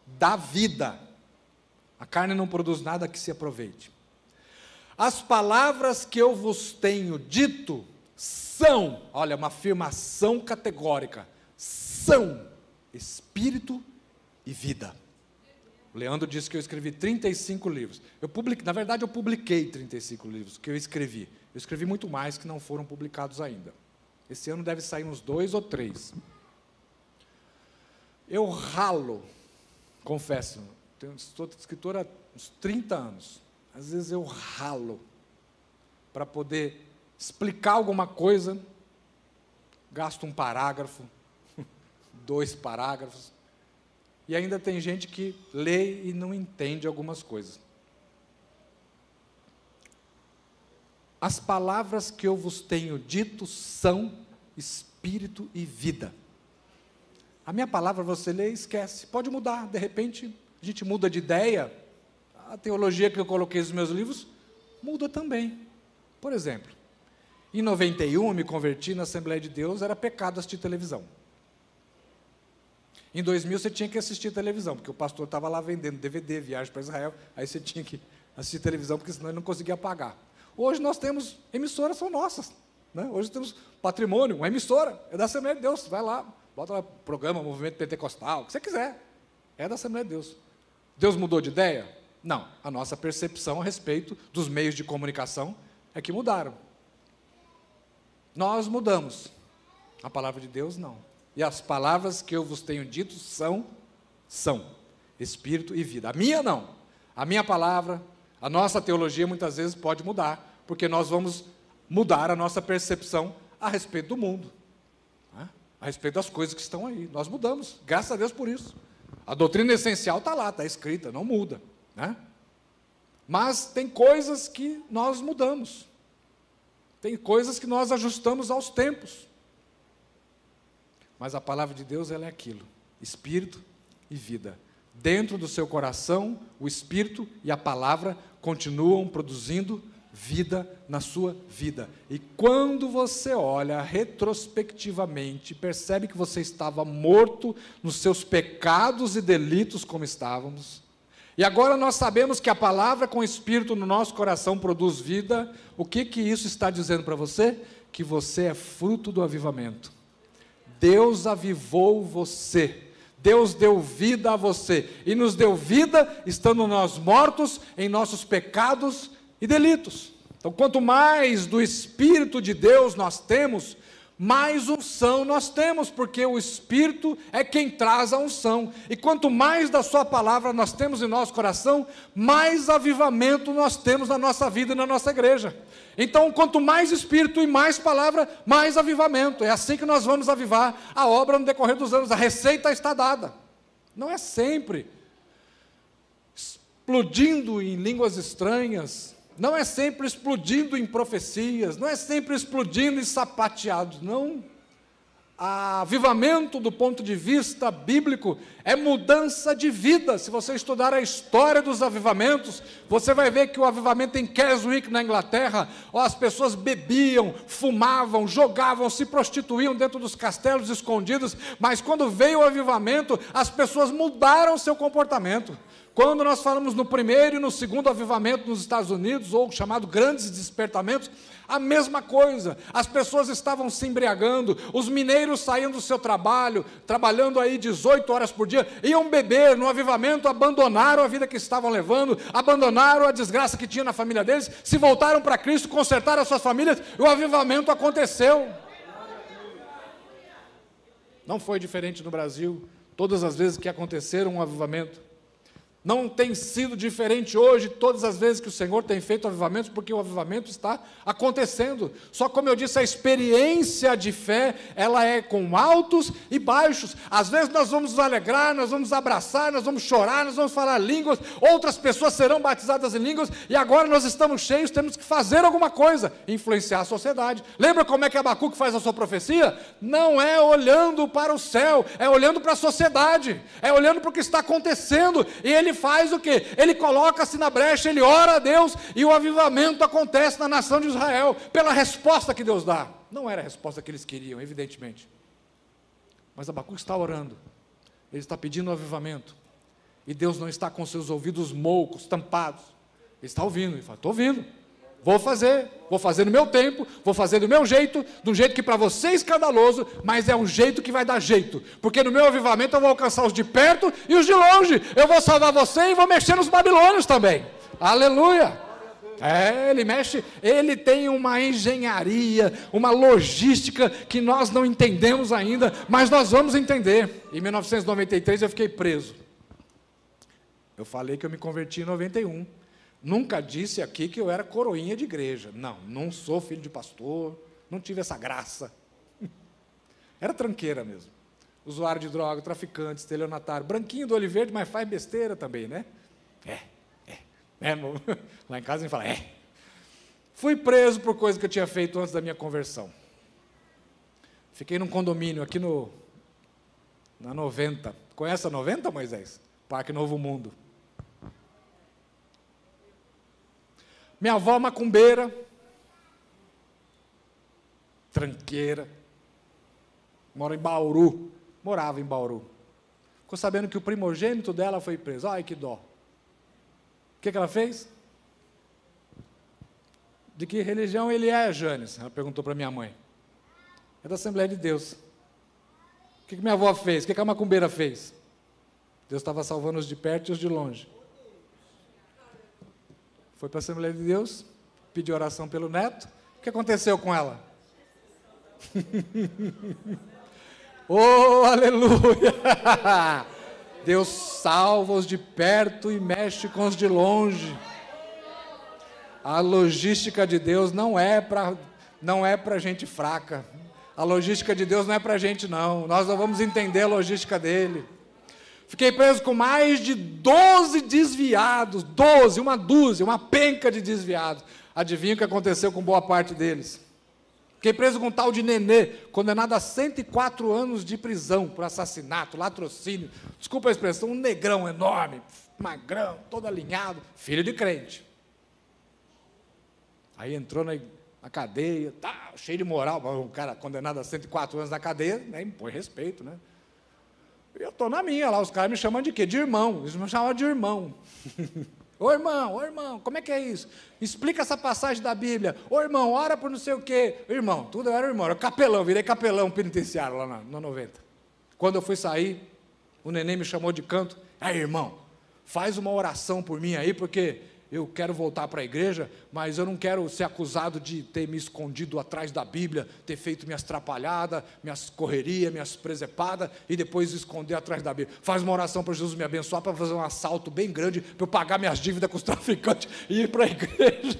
dá vida. A carne não produz nada que se aproveite. As palavras que eu vos tenho dito são, olha, uma afirmação categórica, são espírito e vida. O Leandro disse que eu escrevi 35 livros. Na verdade, eu publiquei 35 livros que eu escrevi. Eu escrevi muito mais que não foram publicados ainda. Esse ano deve sair uns 2 ou 3. Eu ralo, confesso, sou escritor há uns 30 anos. Às vezes eu ralo para poder explicar alguma coisa, gasto um parágrafo, 2 parágrafos, e ainda tem gente que lê e não entende algumas coisas. As palavras que eu vos tenho dito são espírito e vida. A minha palavra você lê e esquece, pode mudar, de repente a gente muda de ideia, a teologia que eu coloquei nos meus livros muda também. Por exemplo, em 91 eu me converti na Assembleia de Deus, era pecado assistir televisão. Em 2000 você tinha que assistir televisão, porque o pastor estava lá vendendo DVD, viagem para Israel, aí você tinha que assistir televisão, porque senão ele não conseguia pagar. Hoje nós temos, emissoras são nossas, né? Hoje temos patrimônio, uma emissora, é da Assembleia de Deus, vai lá, bota lá programa, movimento pentecostal, o que você quiser, é da Assembleia de Deus. Deus mudou de ideia? Não, a nossa percepção a respeito dos meios de comunicação é que mudaram. Nós mudamos. A palavra de Deus, não. E as palavras que eu vos tenho dito são espírito e vida. A minha, não. A minha palavra, a nossa teologia, muitas vezes pode mudar, porque nós vamos mudar a nossa percepção a respeito do mundo, né? A respeito das coisas que estão aí. Nós mudamos, graças a Deus por isso. A doutrina essencial está lá, está escrita, não muda, né? Mas tem coisas que nós mudamos. Tem coisas que nós ajustamos aos tempos. Mas a palavra de Deus, ela é aquilo, espírito e vida. Dentro do seu coração, o espírito e a palavra continuam produzindo vida na sua vida. E quando você olha retrospectivamente, percebe que você estava morto nos seus pecados e delitos como estávamos, e agora nós sabemos que a palavra com o espírito no nosso coração produz vida. O que isso está dizendo para você? Que você é fruto do avivamento. Deus avivou você. Deus deu vida a você. E nos deu vida estando nós mortos em nossos pecados e delitos. Então, quanto mais do Espírito de Deus nós temos, mais unção nós temos, porque o Espírito é quem traz a unção. E quanto mais da sua palavra nós temos em nosso coração, mais avivamento nós temos na nossa vida e na nossa igreja. Então, quanto mais Espírito e mais palavra, mais avivamento. É assim que nós vamos avivar a obra no decorrer dos anos. A receita está dada. Não é sempre explodindo em línguas estranhas, não é sempre explodindo em profecias, não é sempre explodindo em sapateados, não. Avivamento, do ponto de vista bíblico, é mudança de vida. Se você estudar a história dos avivamentos, você vai ver que o avivamento em Keswick, na Inglaterra, as pessoas bebiam, fumavam, jogavam, se prostituíam dentro dos castelos escondidos, mas quando veio o avivamento, as pessoas mudaram seu comportamento. Quando nós falamos no primeiro e no segundo avivamento nos Estados Unidos, ou chamado grandes despertamentos, a mesma coisa, as pessoas estavam se embriagando, os mineiros saíam do seu trabalho, trabalhando aí 18 horas por dia, iam beber no avivamento, abandonaram a vida que estavam levando, abandonaram a desgraça que tinha na família deles, se voltaram para Cristo, consertaram as suas famílias, e o avivamento aconteceu. Não foi diferente no Brasil, todas as vezes que aconteceram um avivamento. Não tem sido diferente hoje, todas as vezes que o Senhor tem feito avivamentos, porque o avivamento está acontecendo. Só como eu disse, a experiência de fé, ela é com altos e baixos. Às vezes nós vamos nos alegrar, nós vamos abraçar, nós vamos chorar, nós vamos falar línguas, outras pessoas serão batizadas em línguas, e agora nós estamos cheios, temos que fazer alguma coisa, influenciar a sociedade. Lembra como é que Abacuque faz a sua profecia? Não é olhando para o céu, é olhando para a sociedade, é olhando para o que está acontecendo, e ele faz o quê? Ele coloca-se na brecha, ele ora a Deus, e o avivamento acontece na nação de Israel, pela resposta que Deus dá. Não era a resposta que eles queriam, evidentemente, mas Abacuque está orando, ele está pedindo um avivamento, e Deus não está com seus ouvidos moucos, tampados, ele está ouvindo, ele fala, estou ouvindo, vou fazer no meu tempo, vou fazer do meu jeito, do jeito que para você é escandaloso, mas é um jeito que vai dar jeito, porque no meu avivamento eu vou alcançar os de perto e os de longe, eu vou salvar você e vou mexer nos babilônios também, aleluia. Ele mexe, ele tem uma engenharia, uma logística que nós não entendemos ainda, mas nós vamos entender. Em 1993 eu fiquei preso, eu falei que eu me converti em 91, nunca disse aqui que eu era coroinha de igreja. Não sou filho de pastor, não tive essa graça. Era tranqueira mesmo. Usuário de droga, traficante, estelionatário, branquinho do olho verde, mas faz besteira também, né? Lá em casa a gente fala, Fui preso por coisa que eu tinha feito antes da minha conversão. Fiquei num condomínio aqui na 90. Conhece a 90, Moisés? Parque Novo Mundo. Minha avó macumbeira, tranqueira, morava em Bauru. Ficou sabendo que o primogênito dela foi preso. Ai, que dó. O que ela fez? De que religião ele é, Janes? Ela perguntou para minha mãe. É da Assembleia de Deus. O que minha avó fez? O que a macumbeira fez? Deus estava salvando os de perto e os de longe. Foi para a Assembleia de Deus, pediu oração pelo neto. O que aconteceu com ela? Oh, aleluia! Deus salva os de perto e mexe com os de longe. A logística de Deus não é para gente fraca. A logística de Deus não é para gente, não. Nós não vamos entender a logística dele. Fiquei preso com mais de 12 desviados. 12, uma dúzia, uma penca de desviados. Adivinha o que aconteceu com boa parte deles? Fiquei preso com um tal de Nenê, condenado a 104 anos de prisão por assassinato, latrocínio. Desculpa a expressão, um negrão enorme, magrão, todo alinhado, filho de crente. Aí entrou na cadeia, tá, cheio de moral, um cara condenado a 104 anos na cadeia, né, impõe respeito, né? Eu estou na minha lá, os caras me chamam de quê? De irmão, eles me chamavam de irmão. Ô irmão, como é que é isso? Explica essa passagem da Bíblia. Ô irmão, ora por não sei o quê. Irmão, tudo era irmão, era capelão, virei capelão penitenciário lá no 90. Quando eu fui sair, o neném me chamou de canto. Aí irmão, faz uma oração por mim aí, porque eu quero voltar para a igreja, mas eu não quero ser acusado de ter me escondido atrás da Bíblia, ter feito minhas trapalhadas, minhas correrias, minhas presepadas, e depois esconder atrás da Bíblia. Faz uma oração para Jesus me abençoar, para fazer um assalto bem grande, para eu pagar minhas dívidas com os traficantes e ir para a igreja.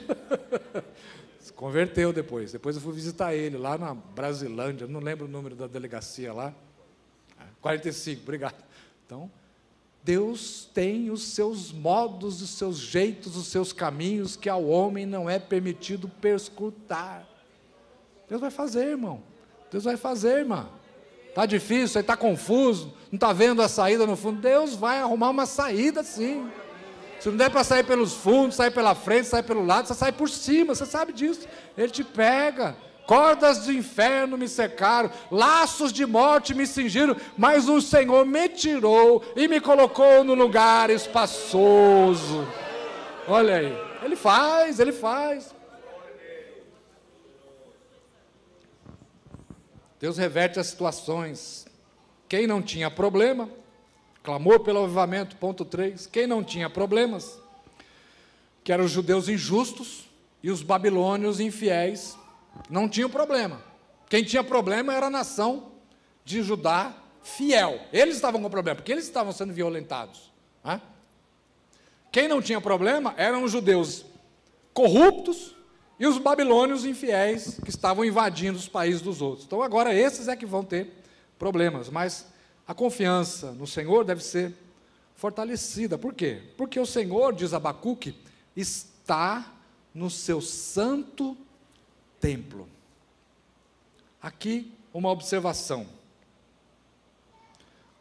Se converteu depois. Depois eu fui visitar ele, lá na Brasilândia, não lembro o número da delegacia lá. 45, obrigado. Então, Deus tem os seus modos, os seus jeitos, os seus caminhos, que ao homem não é permitido perscrutar. Deus vai fazer, irmão. Deus vai fazer, irmã. Está difícil, está confuso, não está vendo a saída no fundo. Deus vai arrumar uma saída, sim. Se não der para sair pelos fundos, sair pela frente, sair pelo lado, você sai por cima, você sabe disso. Ele te pega. Cordas do inferno me cercaram, laços de morte me cingiram, mas o Senhor me tirou e me colocou no lugar espaçoso. Olha aí, Ele faz. Deus reverte as situações. Quem não tinha problema, clamor pelo avivamento, ponto 3, quem não tinha problemas, que eram os judeus injustos e os babilônios infiéis, não tinha problema. Quem tinha problema era a nação de Judá fiel. Eles estavam com problema, porque eles estavam sendo violentados. Né? Quem não tinha problema eram os judeus corruptos e os babilônios infiéis que estavam invadindo os países dos outros. Então agora esses é que vão ter problemas, mas a confiança no Senhor deve ser fortalecida. Por quê? Porque o Senhor, diz Abacuque, está no seu santo templo. Aqui uma observação.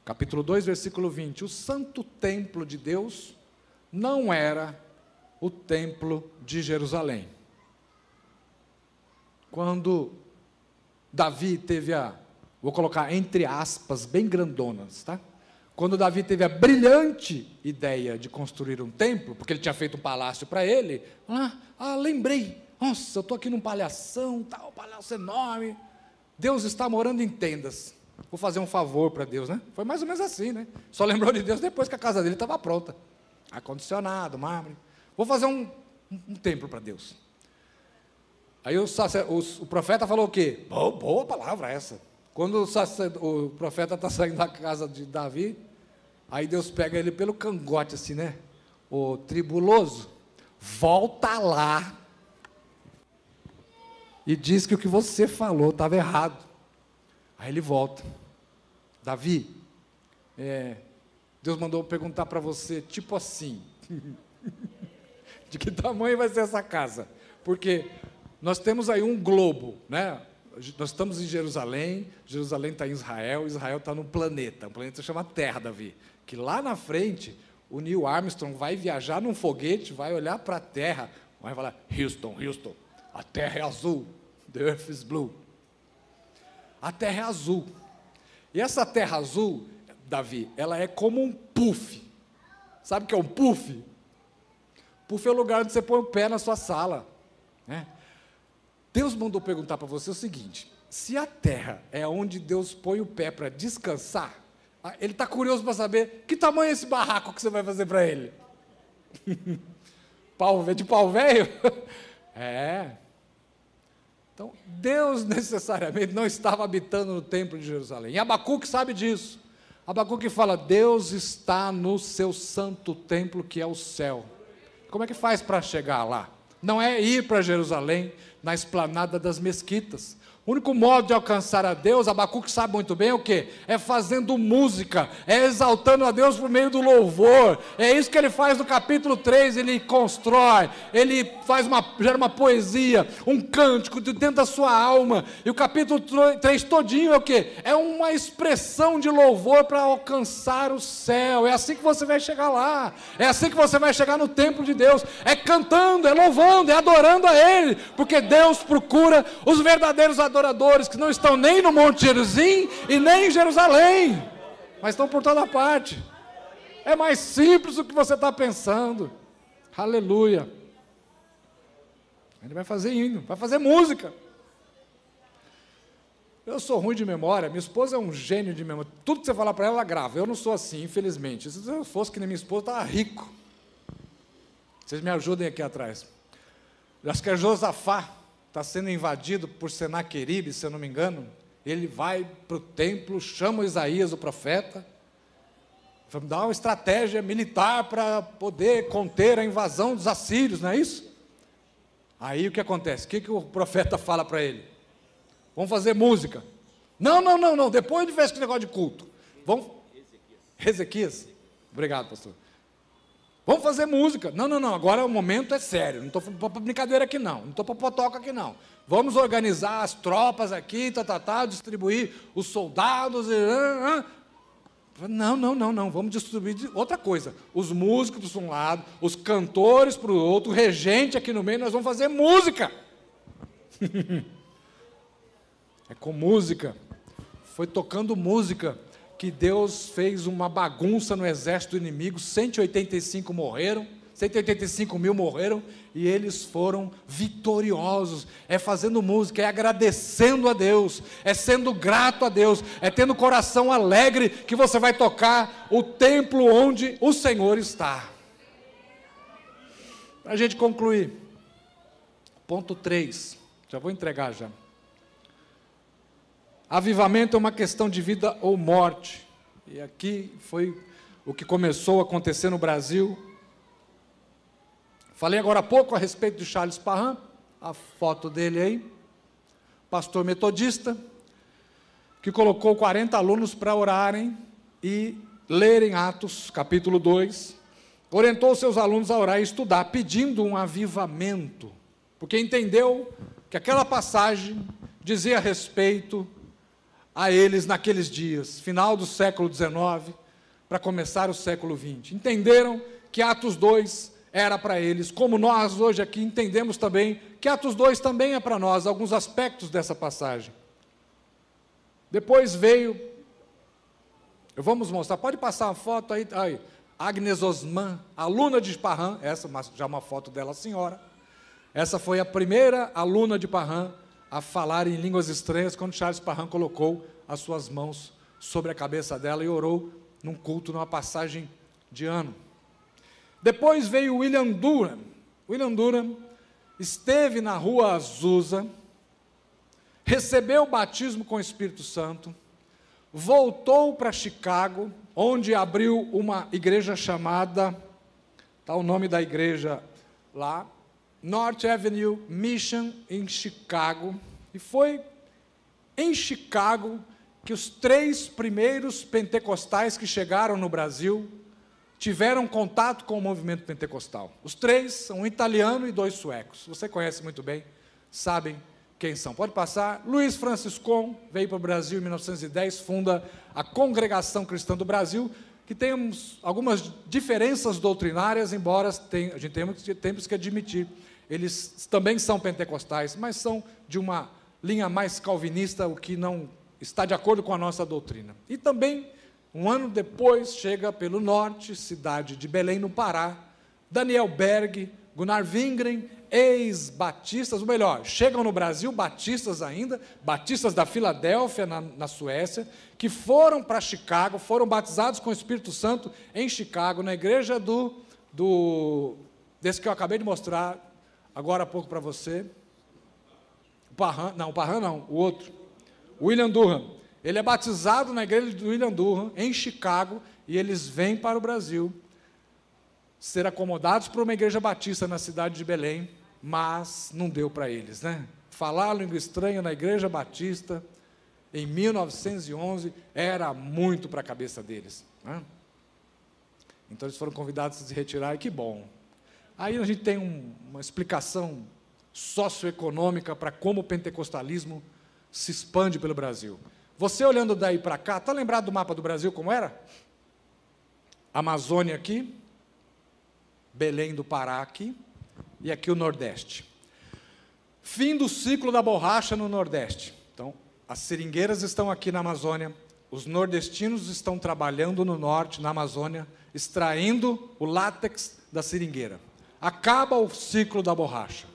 Capítulo 2, versículo 20. O santo templo de Deus não era o templo de Jerusalém. Quando Davi teve vou colocar entre aspas, bem grandonas, tá? Quando Davi teve a brilhante ideia de construir um templo, porque ele tinha feito um palácio para ele, lembrei, nossa, eu estou aqui num palhação, tal, palácio enorme, Deus está morando em tendas, vou fazer um favor para Deus, né? Foi mais ou menos assim, né? Só lembrou de Deus depois que a casa dele estava pronta, ar-condicionado, mármore, vou fazer um templo para Deus. Aí o profeta falou o quê? Boa palavra essa. Quando o profeta está saindo da casa de Davi, aí Deus pega ele pelo cangote assim, né? O tribuloso, volta lá e diz que o que você falou estava errado. Aí ele volta. Davi, Deus mandou perguntar para você, tipo assim, de que tamanho vai ser essa casa? Porque nós temos aí um globo, né? Nós estamos em Jerusalém, Jerusalém está em Israel, Israel está num planeta, um planeta que chama Terra, Davi, que lá na frente, o Neil Armstrong vai viajar num foguete, vai olhar para a Terra, vai falar, Houston, a Terra é azul, the earth is blue. A Terra é azul. E essa Terra azul, Davi, ela é como um puff. Sabe o que é um puff? Puff é o lugar onde você põe o pé na sua sala, né? Deus mandou perguntar para você o seguinte, se a terra é onde Deus põe o pé para descansar, ele está curioso para saber que tamanho é esse barraco que você vai fazer para ele. De pau velho? Então, Deus necessariamente não estava habitando no templo de Jerusalém. E Abacuque sabe disso. Abacuque fala, Deus está no seu santo templo, que é o céu. Como é que faz para chegar lá? Não é ir para Jerusalém, na esplanada das mesquitas. O único modo de alcançar a Deus, Abacuque sabe muito bem o quê? É fazendo música, é exaltando a Deus por meio do louvor. É isso que ele faz no capítulo 3, ele constrói, ele gera uma poesia, um cântico de dentro da sua alma. E o capítulo 3 todinho é o quê? É uma expressão de louvor para alcançar o céu. É assim que você vai chegar lá. É assim que você vai chegar no templo de Deus. É cantando, é louvando, é adorando a Ele. Porque Deus procura os verdadeiros adoradores que não estão nem no Monte Gerizim e nem em Jerusalém, mas estão por toda parte. É mais simples do que você está pensando. Aleluia. Ele vai fazer hino, vai fazer música. Eu sou ruim de memória, minha esposa é um gênio de memória. Tudo que você falar para ela, ela grava. Eu não sou assim, infelizmente. Se eu fosse que nem minha esposa, eu estava rico. Vocês me ajudem aqui atrás. Eu acho que é Josafá. Está sendo invadido por Senaqueribe, se eu não me engano. Ele vai para o templo, chama Isaías, o profeta, dá uma estratégia militar para poder conter a invasão dos assírios, não é isso? Aí o que acontece? O que o profeta fala para ele? Vamos fazer música. Não, depois de ver esse negócio de culto. Vamos... Ezequias. Obrigado, pastor. Vamos fazer música. Não, agora o momento é sério. Não estou para brincadeira aqui, não. Não estou para potoca aqui, não. Vamos organizar as tropas aqui, distribuir os soldados. Não. Vamos distribuir outra coisa. Os músicos para um lado, os cantores para o outro, o regente aqui no meio, nós vamos fazer música. É com música. Foi tocando música que Deus fez uma bagunça no exército inimigo, 185 mil morreram, e eles foram vitoriosos. É fazendo música, é agradecendo a Deus, é sendo grato a Deus, é tendo o coração alegre que você vai tocar o templo onde o Senhor está. Para a gente concluir, ponto 3, já vou entregar já. Avivamento é uma questão de vida ou morte. E aqui foi o que começou a acontecer no Brasil. Falei agora há pouco a respeito de Charles Parham, a foto dele aí, pastor metodista, que colocou 40 alunos para orarem e lerem Atos, capítulo 2. Orientou seus alunos a orar e estudar, pedindo um avivamento, porque entendeu que aquela passagem dizia a respeito a eles naqueles dias, final do século XIX, para começar o século XX. Entenderam que Atos 2 era para eles, como nós hoje aqui entendemos também que Atos 2 também é para nós, alguns aspectos dessa passagem. Depois veio, vamos mostrar, pode passar uma foto aí, Agnes Osman, aluna de Parham, essa já uma foto dela, senhora, essa foi a primeira aluna de Parham a falar em línguas estranhas, quando Charles Parham colocou as suas mãos sobre a cabeça dela e orou num culto, numa passagem de ano. Depois veio William Durham. William Durham esteve na rua Azusa, recebeu o batismo com o Espírito Santo, voltou para Chicago, onde abriu uma igreja chamada, está o nome da igreja lá, North Avenue Mission, em Chicago, e foi em Chicago que os 3 primeiros pentecostais que chegaram no Brasil tiveram contato com o movimento pentecostal. Os 3 são um italiano e 2 suecos. Você conhece muito bem, sabem quem são. Pode passar. Luiz Franciscon veio para o Brasil em 1910, funda a Congregação Cristã do Brasil, que tem algumas diferenças doutrinárias, embora a gente temos que admitir. Eles também são pentecostais, mas são de uma linha mais calvinista, o que não está de acordo com a nossa doutrina. E também, um ano depois, chega pelo norte, cidade de Belém, no Pará, Daniel Berg, Gunnar Wingren, ex-batistas, ou melhor, chegam no Brasil batistas ainda, batistas da Filadélfia, na Suécia, que foram para Chicago, foram batizados com o Espírito Santo em Chicago, na igreja desse que eu acabei de mostrar agora há pouco para você, o Parham não, o outro, William Durham. Ele é batizado na igreja de William Durham, em Chicago, e eles vêm para o Brasil ser acomodados por uma igreja batista na cidade de Belém, mas não deu para eles, né? Falar a língua estranha na igreja batista, em 1911, era muito para a cabeça deles, né? Então eles foram convidados a se retirar, e que bom. Aí a gente tem uma explicação socioeconômica para como o pentecostalismo se expande pelo Brasil. Você olhando daí para cá, está lembrado do mapa do Brasil como era? Amazônia aqui, Belém do Pará aqui, e aqui o Nordeste. Fim do ciclo da borracha no Nordeste. Então, as seringueiras estão aqui na Amazônia, os nordestinos estão trabalhando no Norte, na Amazônia, extraindo o látex da seringueira. Acaba o ciclo da borracha.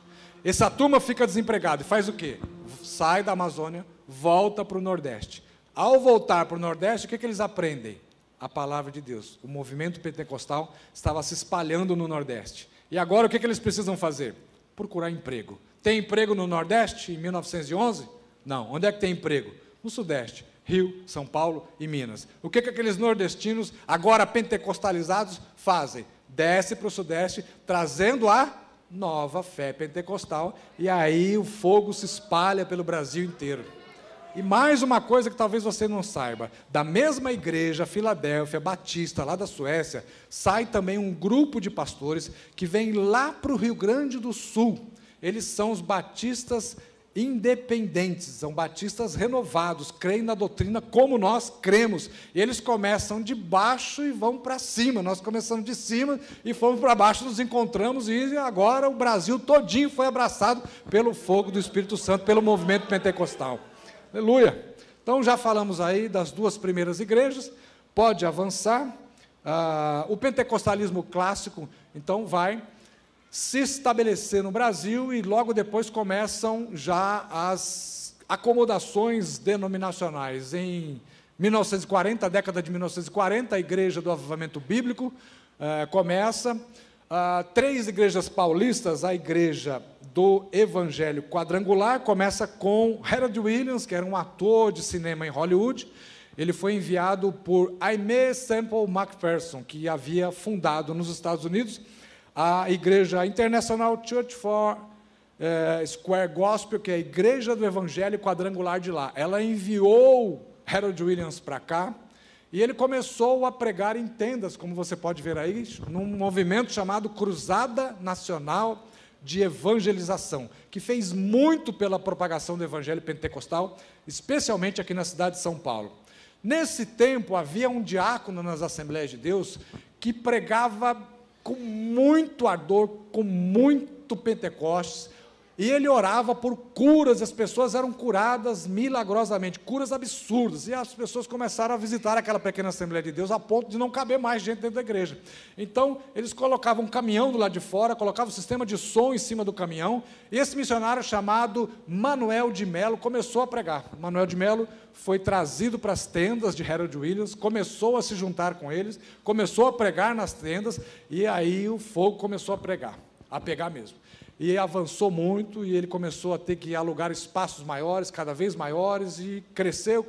Essa turma fica desempregada e faz o quê? Sai da Amazônia, volta para o Nordeste. Ao voltar para o Nordeste, o que eles aprendem? A palavra de Deus. O movimento pentecostal estava se espalhando no Nordeste. E agora o que eles precisam fazer? Procurar emprego. Tem emprego no Nordeste em 1911? Não. Onde é que tem emprego? No Sudeste. Rio, São Paulo e Minas. O que aqueles nordestinos, agora pentecostalizados, fazem? Desce para o Sudeste, trazendo a nova fé pentecostal, e aí o fogo se espalha pelo Brasil inteiro. E mais uma coisa que talvez você não saiba, da mesma igreja, Filadélfia, Batista, lá da Suécia, sai também um grupo de pastores que vem lá para o Rio Grande do Sul. Eles são os batistas independentes, são batistas renovados, creem na doutrina como nós cremos. E eles começam de baixo e vão para cima. Nós começamos de cima e fomos para baixo, nos encontramos, e agora o Brasil todinho foi abraçado pelo fogo do Espírito Santo, pelo movimento pentecostal. Aleluia! Então, já falamos aí das duas primeiras igrejas, pode avançar. O pentecostalismo clássico, então, vai se estabelecer no Brasil, e logo depois começam já as acomodações denominacionais. Em 1940, a década de 1940, a Igreja do Avivamento Bíblico começa. 3 igrejas paulistas, a Igreja do Evangelho Quadrangular, começa com Harold Williams, que era um ator de cinema em Hollywood. Ele foi enviado por Aimee Semple McPherson, que havia fundado nos Estados Unidos a Igreja International Church for Square Gospel, que é a Igreja do Evangelho Quadrangular de lá. Ela enviou Harold Williams para cá, e ele começou a pregar em tendas, como você pode ver aí, num movimento chamado Cruzada Nacional de Evangelização, que fez muito pela propagação do Evangelho pentecostal, especialmente aqui na cidade de São Paulo. Nesse tempo, havia um diácono nas Assembleias de Deus que pregava com muito ardor, com muito Pentecostes, e ele orava por curas, as pessoas eram curadas milagrosamente, curas absurdas, e as pessoas começaram a visitar aquela pequena Assembleia de Deus, a ponto de não caber mais gente dentro da igreja. Então, eles colocavam um caminhão do lado de fora, colocavam um sistema de som em cima do caminhão, e esse missionário chamado Manuel de Melo começou a pregar. Manuel de Melo foi trazido para as tendas de Harold Williams, começou a se juntar com eles, começou a pregar nas tendas, e aí o fogo começou a pegar mesmo. E avançou muito, e ele começou a ter que alugar espaços maiores, cada vez maiores, e cresceu,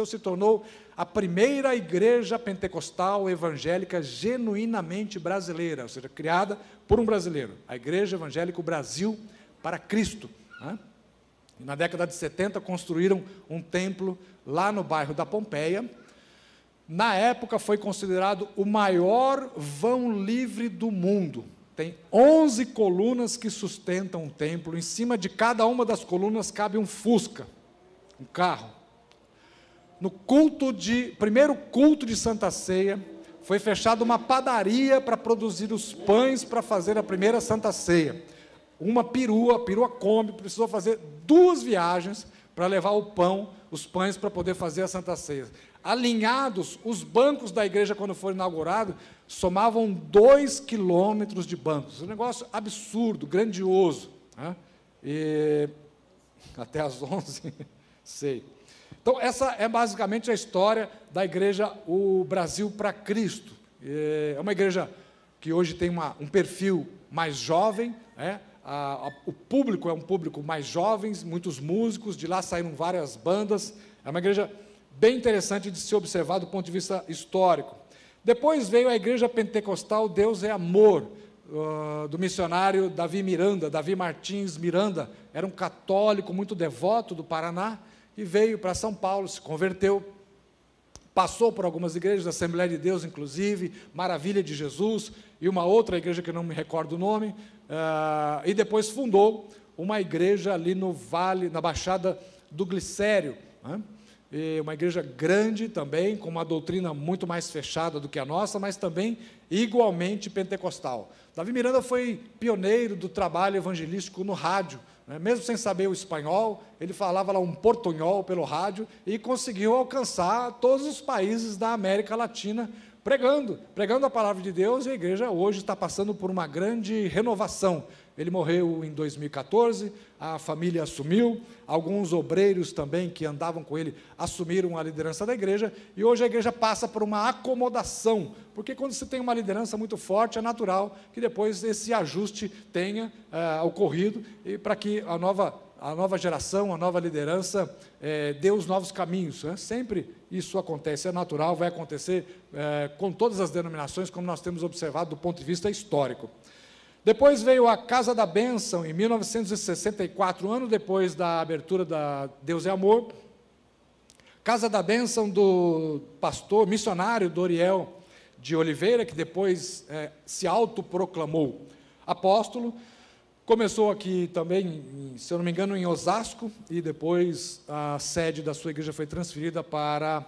se tornou a primeira igreja pentecostal evangélica genuinamente brasileira, ou seja, criada por um brasileiro, a Igreja Evangélica Brasil para Cristo, né? E na década de 70 construíram um templo lá no bairro da Pompeia. Na época foi considerado o maior vão livre do mundo. Tem 11 colunas que sustentam o templo. Em cima de cada uma das colunas cabe um Fusca, um carro. No primeiro culto de Santa Ceia, foi fechada uma padaria para produzir os pães para fazer a primeira Santa Ceia. Uma perua Kombi, precisou fazer 2 viagens para levar o pão, os pães, para poder fazer a Santa Ceia. Alinhados, os bancos da igreja, quando foram inaugurados, somavam 2 quilômetros de bancos. Um negócio absurdo, grandioso, né? E até às 11, sei. Então, essa é basicamente a história da igreja, o Brasil para Cristo. É uma igreja que hoje tem um perfil mais jovem, né? o público é um público mais jovens, muitos músicos, de lá saíram várias bandas. É uma igreja bem interessante de se observar do ponto de vista histórico. Depois veio a igreja pentecostal Deus é Amor, do missionário Davi Martins Miranda, era um católico muito devoto do Paraná, e veio para São Paulo, se converteu, passou por algumas igrejas, Assembleia de Deus, inclusive, Maravilha de Jesus, e uma outra igreja que eu não me recordo o nome, e depois fundou uma igreja ali no Vale, na Baixada do Glicério, né? E uma igreja grande também, com uma doutrina muito mais fechada do que a nossa, mas também igualmente pentecostal. Davi Miranda foi pioneiro do trabalho evangelístico no rádio, né? Mesmo sem saber o espanhol, ele falava lá um portunhol pelo rádio e conseguiu alcançar todos os países da América Latina, pregando a palavra de Deus, e a igreja hoje está passando por uma grande renovação. Ele morreu em 2014, a família assumiu, alguns obreiros também que andavam com ele assumiram a liderança da igreja, e hoje a igreja passa por uma acomodação, porque quando se tem uma liderança muito forte, é natural que depois esse ajuste tenha ocorrido, e para que a nova geração, a nova liderança dê os novos caminhos, né? Sempre isso acontece, é natural, vai acontecer com todas as denominações, como nós temos observado do ponto de vista histórico. Depois veio a Casa da Bênção, em 1964, um ano depois da abertura da Deus é Amor. Casa da Bênção do pastor missionário Doriel de Oliveira, que depois se autoproclamou apóstolo. Começou aqui também, se eu não me engano, em Osasco, e depois a sede da sua igreja foi transferida para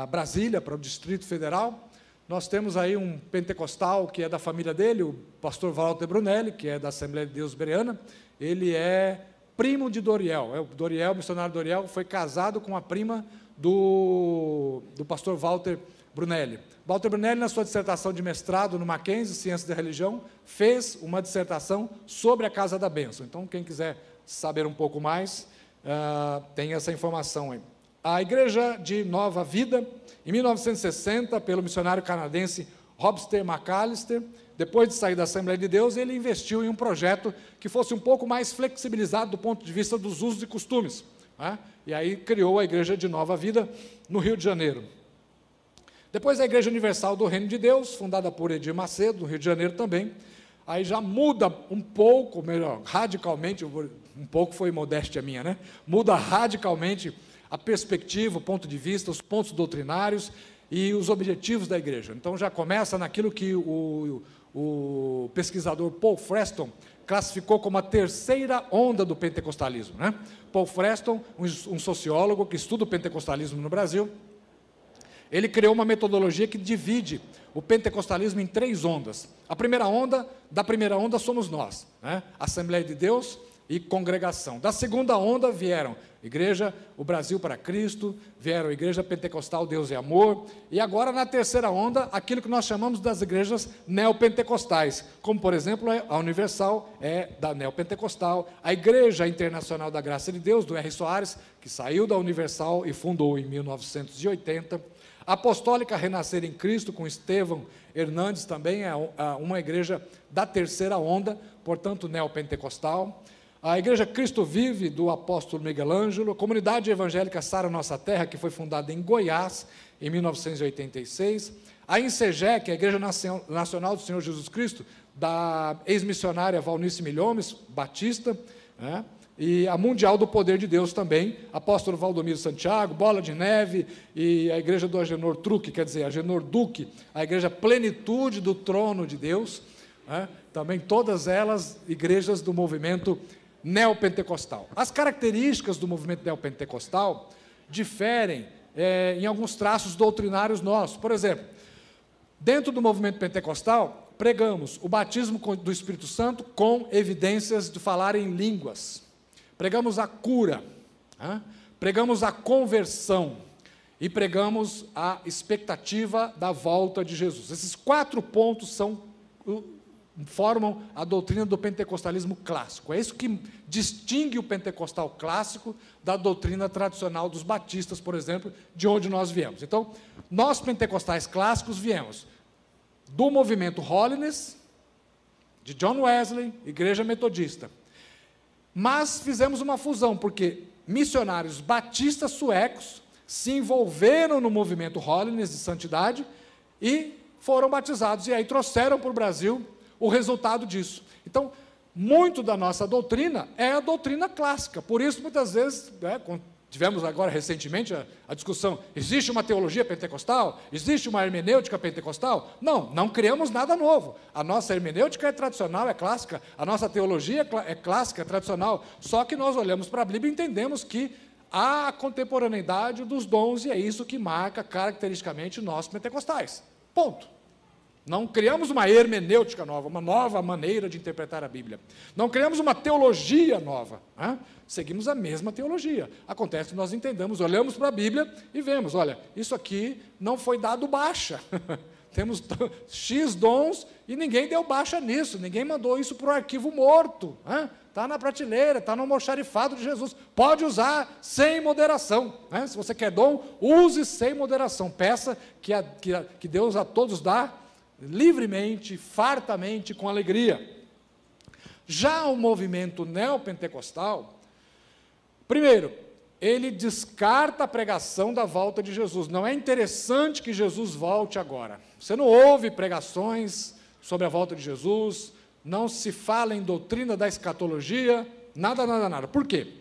Brasília, para o Distrito Federal. Nós temos aí um pentecostal que é da família dele, o pastor Walter Brunelli, que é da Assembleia de Deus Bereana. Ele é primo de Doriel. O missionário Doriel, foi casado com a prima do pastor Walter Brunelli. Walter Brunelli, na sua dissertação de mestrado no Mackenzie, Ciências da Religião, fez uma dissertação sobre a Casa da Bênção. Então, quem quiser saber um pouco mais, tem essa informação aí. A Igreja de Nova Vida, em 1960, pelo missionário canadense Robster McAllister, depois de sair da Assembleia de Deus, ele investiu em um projeto que fosse um pouco mais flexibilizado do ponto de vista dos usos e costumes, né? E aí criou a Igreja de Nova Vida, no Rio de Janeiro. Depois a Igreja Universal do Reino de Deus, fundada por Edir Macedo, no Rio de Janeiro também. Aí já muda um pouco, melhor, radicalmente, um pouco foi modéstia minha, né? Muda radicalmente a perspectiva, o ponto de vista, os pontos doutrinários e os objetivos da igreja. Então já começa naquilo que o pesquisador Paul Freston classificou como a terceira onda do pentecostalismo, né? Paul Freston, um sociólogo que estuda o pentecostalismo no Brasil, ele criou uma metodologia que divide o pentecostalismo em 3 ondas. A primeira onda, da primeira onda somos nós, né? Assembleia de Deus e congregação. Da segunda onda vieram Igreja, o Brasil para Cristo, vieram a Igreja Pentecostal Deus é Amor, e agora na terceira onda, aquilo que nós chamamos das igrejas neopentecostais, como por exemplo a Universal é da neopentecostal, a Igreja Internacional da Graça de Deus, do R. Soares, que saiu da Universal e fundou em 1980, a Apostólica Renascer em Cristo, com Estevão Hernandes, também é uma igreja da terceira onda, portanto neopentecostal. A Igreja Cristo Vive, do apóstolo Miguel Ângelo, a Comunidade Evangélica Sara Nossa Terra, que foi fundada em Goiás, em 1986, a INSEGE, que é a Igreja Nacional do Senhor Jesus Cristo, da ex-missionária Valnice Milhomes, batista, né? E a Mundial do Poder de Deus também, apóstolo Valdomiro Santiago, Bola de Neve, e a Igreja do Agenor Truque, quer dizer, Agenor Duque, a Igreja Plenitude do Trono de Deus, né? Também todas elas igrejas do movimento neopentecostal. As características do movimento neopentecostal diferem em alguns traços doutrinários nossos. Por exemplo, dentro do movimento pentecostal, pregamos o batismo do Espírito Santo com evidências de falar em línguas. Pregamos a cura, pregamos a conversão e pregamos a expectativa da volta de Jesus. Esses 4 pontos formam a doutrina do pentecostalismo clássico. É isso que distingue o pentecostal clássico da doutrina tradicional dos batistas, por exemplo, de onde nós viemos. Então, nós pentecostais clássicos viemos do movimento Holiness, de John Wesley, Igreja Metodista. Mas fizemos uma fusão, porque missionários batistas suecos se envolveram no movimento Holiness de santidade e foram batizados, e aí trouxeram para o Brasil o resultado disso. Então, muito da nossa doutrina é a doutrina clássica, por isso, muitas vezes, tivemos agora recentemente a discussão, existe uma teologia pentecostal? Existe uma hermenêutica pentecostal? Não, não criamos nada novo. A nossa hermenêutica é tradicional, é clássica, a nossa teologia é clássica, é tradicional, só que nós olhamos para a Bíblia e entendemos que há a contemporaneidade dos dons, e é isso que marca caracteristicamente nós pentecostais. Ponto. Não criamos uma hermenêutica nova, uma nova maneira de interpretar a Bíblia. Não criamos uma teologia nova. Seguimos a mesma teologia. Acontece que nós entendemos, olhamos para a Bíblia e vemos, olha, isso aqui não foi dado baixa. Temos X dons e ninguém deu baixa nisso, ninguém mandou isso para o arquivo morto. Está na prateleira, está no almoxarifado de Jesus. Pode usar sem moderação. Se você quer dom, use sem moderação. Peça que Deus a todos dá livremente, fartamente, com alegria. Já o movimento neopentecostal, primeiro, ele descarta a pregação da volta de Jesus. Não é interessante que Jesus volte agora. Você não ouve pregações sobre a volta de Jesus, não se fala em doutrina da escatologia, nada, nada, nada. Por quê?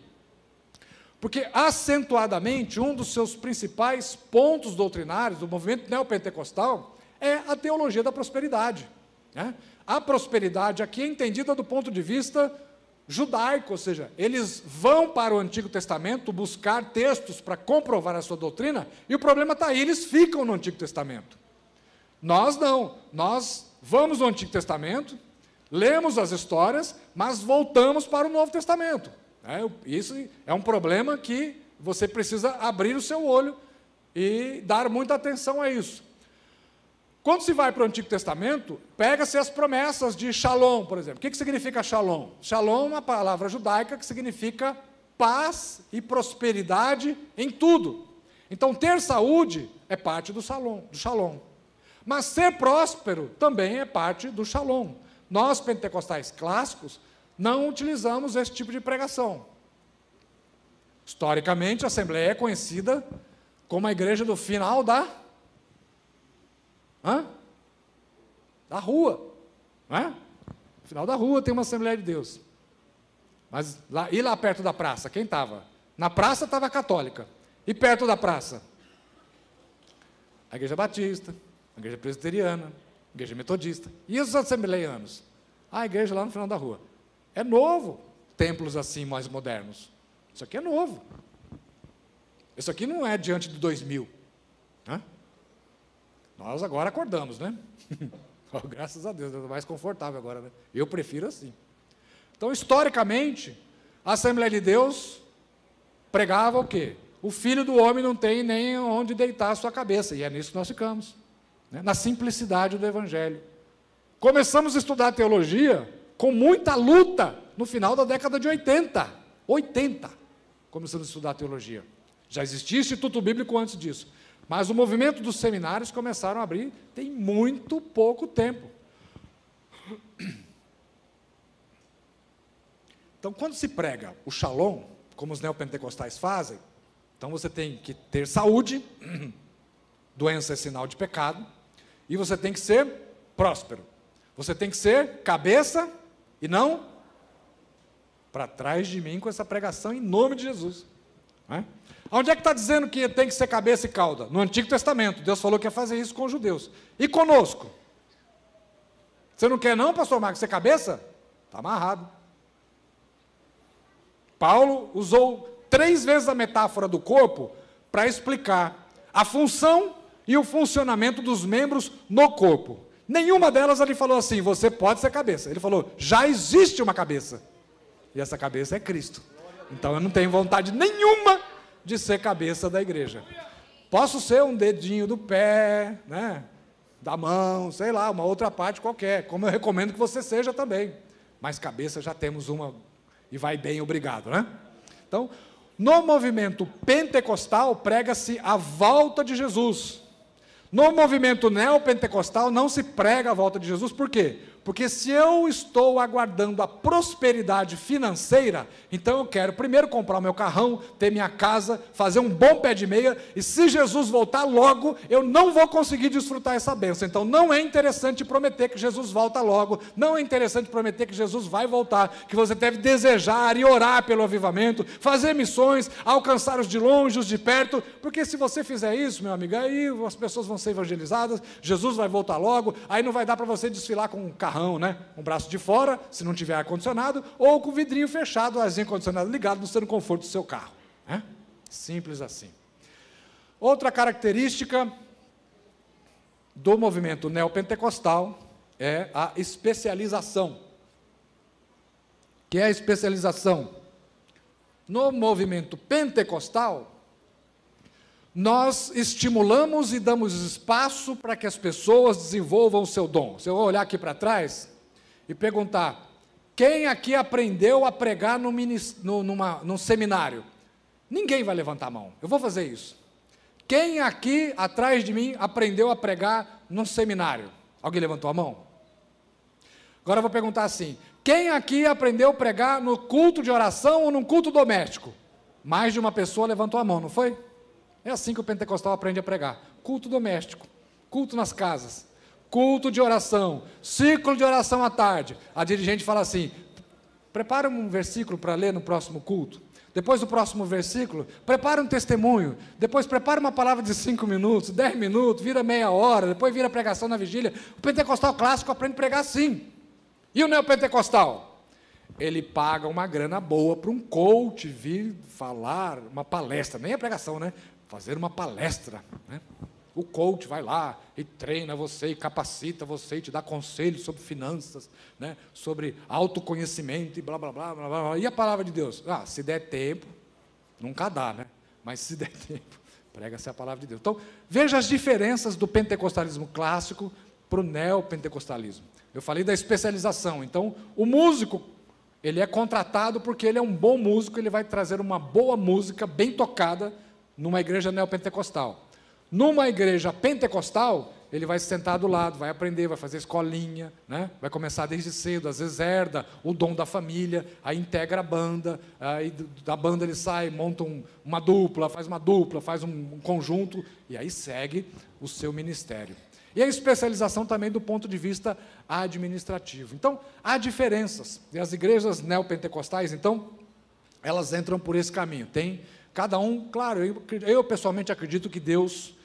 Porque, acentuadamente, um dos seus principais pontos doutrinários do movimento neopentecostal é a teologia da prosperidade. A prosperidade aqui é entendida do ponto de vista judaico, ou seja, eles vão para o Antigo Testamento buscar textos para comprovar a sua doutrina, e o problema está aí, eles ficam no Antigo Testamento. Nós não, nós vamos no Antigo Testamento, lemos as histórias, mas voltamos para o Novo Testamento. Isso é um problema que você precisa abrir o seu olho e dar muita atenção a isso. Quando se vai para o Antigo Testamento, pega-se as promessas de Shalom, por exemplo. O que significa Shalom? Shalom é uma palavra judaica que significa paz e prosperidade em tudo. Então, ter saúde é parte do Shalom. Mas ser próspero também é parte do Shalom. Nós, pentecostais clássicos, não utilizamos esse tipo de pregação. Historicamente, a Assembleia é conhecida como a igreja do final da rua. No final da rua tem uma Assembleia de Deus. Mas lá perto da praça, quem estava? Na praça estava a católica. E perto da praça? A igreja batista, a igreja presbiteriana, a igreja metodista. E os assembleianos? A igreja lá no final da rua. É novo, templos assim mais modernos. Isso aqui é novo. Isso aqui não é diante de 2000. Nós agora acordamos, né? Graças a Deus, é mais confortável agora, né? Eu prefiro assim. Então, historicamente, a Assembleia de Deus pregava o quê? O Filho do Homem não tem nem onde deitar a sua cabeça, e é nisso que nós ficamos, na simplicidade do Evangelho. Começamos a estudar teologia com muita luta no final da década de 80. Começamos a estudar teologia. Já existia Instituto Bíblico antes disso. Mas o movimento dos seminários começaram a abrir tem muito pouco tempo. Então, quando se prega o Shalom, como os neopentecostais fazem, então você tem que ter saúde, doença é sinal de pecado, e você tem que ser próspero. Você tem que ser cabeça e não para trás de mim com essa pregação em nome de Jesus. Onde é que está dizendo que tem que ser cabeça e cauda? No Antigo Testamento. Deus falou que ia fazer isso com os judeus. E conosco? Você não quer não, pastor Marcos, ser cabeça? Está amarrado. Paulo usou 3 vezes a metáfora do corpo para explicar a função e o funcionamento dos membros no corpo. Nenhuma delas ele falou assim, você pode ser cabeça. Ele falou, já existe uma cabeça. E essa cabeça é Cristo. Então eu não tenho vontade nenhuma de ser cabeça da igreja. Posso ser um dedinho do pé, da mão, sei lá, uma outra parte qualquer, como eu recomendo que você seja também. Mas cabeça já temos uma e vai bem, obrigado, Então, no movimento pentecostal prega-se a volta de Jesus. No movimento neopentecostal não se prega a volta de Jesus, por quê? Porque se eu estou aguardando a prosperidade financeira, então eu quero primeiro comprar o meu carrão, ter minha casa, fazer um bom pé de meia, e se Jesus voltar logo, eu não vou conseguir desfrutar essa bênção. Então não é interessante prometer que Jesus volta logo, não é interessante prometer que Jesus vai voltar, que você deve desejar e orar pelo avivamento, fazer missões, alcançar os de longe, os de perto, porque se você fizer isso, meu amigo, aí as pessoas vão ser evangelizadas, Jesus vai voltar logo, aí não vai dar para você desfilar com um carrão, né? Um braço de fora, se não tiver ar-condicionado, ou com o vidrinho fechado, o arzinho condicionado ligado, no seu conforto do seu carro. Né? Simples assim. Outra característica do movimento neopentecostal é a especialização. O que é a especialização? No movimento pentecostal, nós estimulamos e damos espaço para que as pessoas desenvolvam o seu dom. Se eu olhar aqui para trás e perguntar, quem aqui aprendeu a pregar num seminário? Ninguém vai levantar a mão, eu vou fazer isso. Quem aqui, atrás de mim, aprendeu a pregar num seminário? Alguém levantou a mão? Agora eu vou perguntar assim, quem aqui aprendeu a pregar no culto de oração ou num culto doméstico? Mais de uma pessoa levantou a mão, não foi? É assim que o pentecostal aprende a pregar. Culto doméstico, culto nas casas, culto de oração, ciclo de oração à tarde. A dirigente fala assim, prepara um versículo para ler no próximo culto. Depois do próximo versículo, prepara um testemunho. Depois prepara uma palavra de 5 minutos, 10 minutos, vira meia hora, depois vira pregação na vigília. O pentecostal clássico aprende a pregar assim. E o neopentecostal? Ele paga uma grana boa para um coach vir falar uma palestra, nem a pregação, né? Fazer uma palestra, né? O coach vai lá e treina você, e capacita você, e te dá conselhos sobre finanças, né? Sobre autoconhecimento e blá, blá, blá, blá, blá. E a palavra de Deus? Ah, se der tempo, nunca dá, né? Mas se der tempo, prega-se a palavra de Deus. Então, veja as diferenças do pentecostalismo clássico para o neopentecostalismo. Eu falei da especialização. Então, o músico, ele é contratado porque ele é um bom músico, ele vai trazer uma boa música, bem tocada, numa igreja neopentecostal. Numa igreja pentecostal, ele vai se sentar do lado, vai aprender, vai fazer escolinha, né? Vai começar desde cedo, às vezes herda o dom da família, aí integra a banda, aí da banda ele sai, monta uma dupla, faz um conjunto, e aí segue o seu ministério. E a especialização também do ponto de vista administrativo. Então, há diferenças. E as igrejas neopentecostais, então, elas entram por esse caminho. Tem cada um, claro, eu pessoalmente acredito que Deus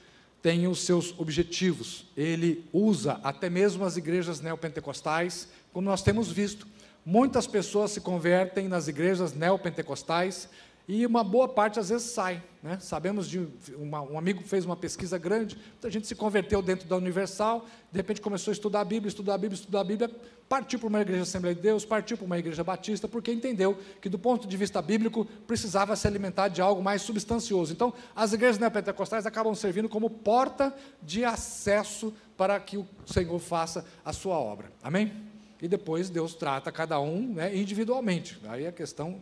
tem os seus objetivos. Ele usa até mesmo as igrejas neopentecostais, como nós temos visto. Muitas pessoas se convertem nas igrejas neopentecostais e uma boa parte, às vezes, sai. Né? Sabemos de um amigo fez uma pesquisa grande, muita gente se converteu dentro da Universal, de repente começou a estudar a Bíblia, partiu para uma igreja Assembleia de Deus, partiu para uma igreja batista, porque entendeu que, do ponto de vista bíblico, precisava se alimentar de algo mais substancioso. Então, as igrejas neopentecostais acabam servindo como porta de acesso para que o Senhor faça a sua obra. Amém? E depois Deus trata cada um, né, individualmente. Aí a questão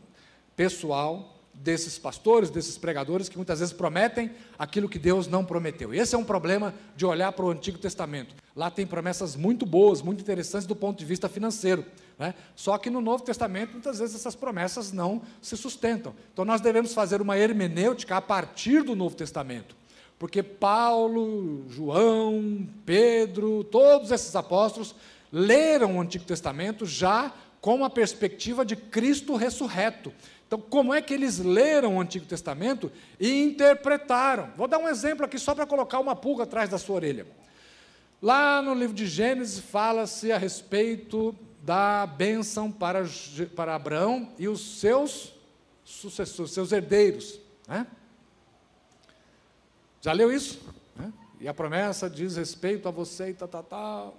pessoal desses pastores, desses pregadores, que muitas vezes prometem aquilo que Deus não prometeu. Esse é um problema de olhar para o Antigo Testamento. Lá tem promessas muito boas, muito interessantes do ponto de vista financeiro, né? Só que no Novo Testamento, muitas vezes, essas promessas não se sustentam. Então, nós devemos fazer uma hermenêutica a partir do Novo Testamento, porque Paulo, João, Pedro, todos esses apóstolos leram o Antigo Testamento já com a perspectiva de Cristo ressurreto. Então, como é que eles leram o Antigo Testamento e interpretaram? Vou dar um exemplo aqui só para colocar uma pulga atrás da sua orelha. Lá no livro de Gênesis fala-se a respeito da bênção para Abraão e os seus sucessores, seus herdeiros. Né? Já leu isso? Né? E a promessa diz respeito a você e tal.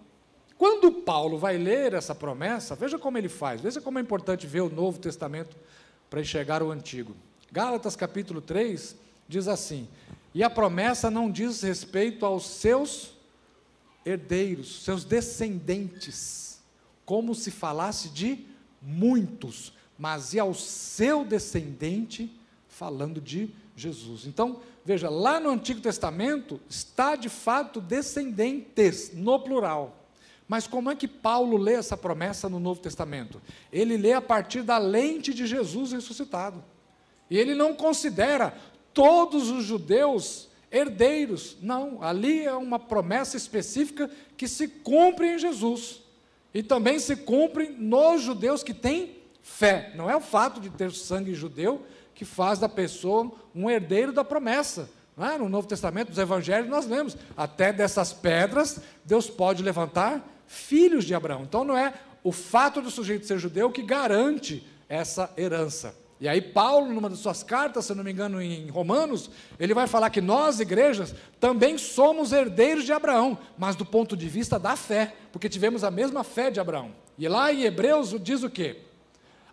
Quando Paulo vai ler essa promessa, veja como ele faz, veja como é importante ver o Novo Testamento para enxergar o Antigo. Gálatas capítulo 3 diz assim, e a promessa não diz respeito aos seus herdeiros, seus descendentes, como se falasse de muitos, mas e ao seu descendente, falando de Jesus. Então, veja, lá no Antigo Testamento está de fato descendentes, no plural, Mas como é que Paulo lê essa promessa no Novo Testamento? Ele lê a partir da lente de Jesus ressuscitado. E ele não considera todos os judeus herdeiros. Não, ali é uma promessa específica que se cumpre em Jesus. E também se cumpre nos judeus que têm fé. Não é o fato de ter sangue judeu que faz da pessoa um herdeiro da promessa. Não é? No Novo Testamento, nos Evangelhos, nós lemos, até dessas pedras, Deus pode levantar filhos de Abraão. Então não é o fato do sujeito ser judeu que garante essa herança. E aí Paulo, numa das suas cartas, se não me engano, em Romanos, ele vai falar que nós, igrejas, também somos herdeiros de Abraão, mas do ponto de vista da fé, porque tivemos a mesma fé de Abraão. E lá em Hebreus diz o quê?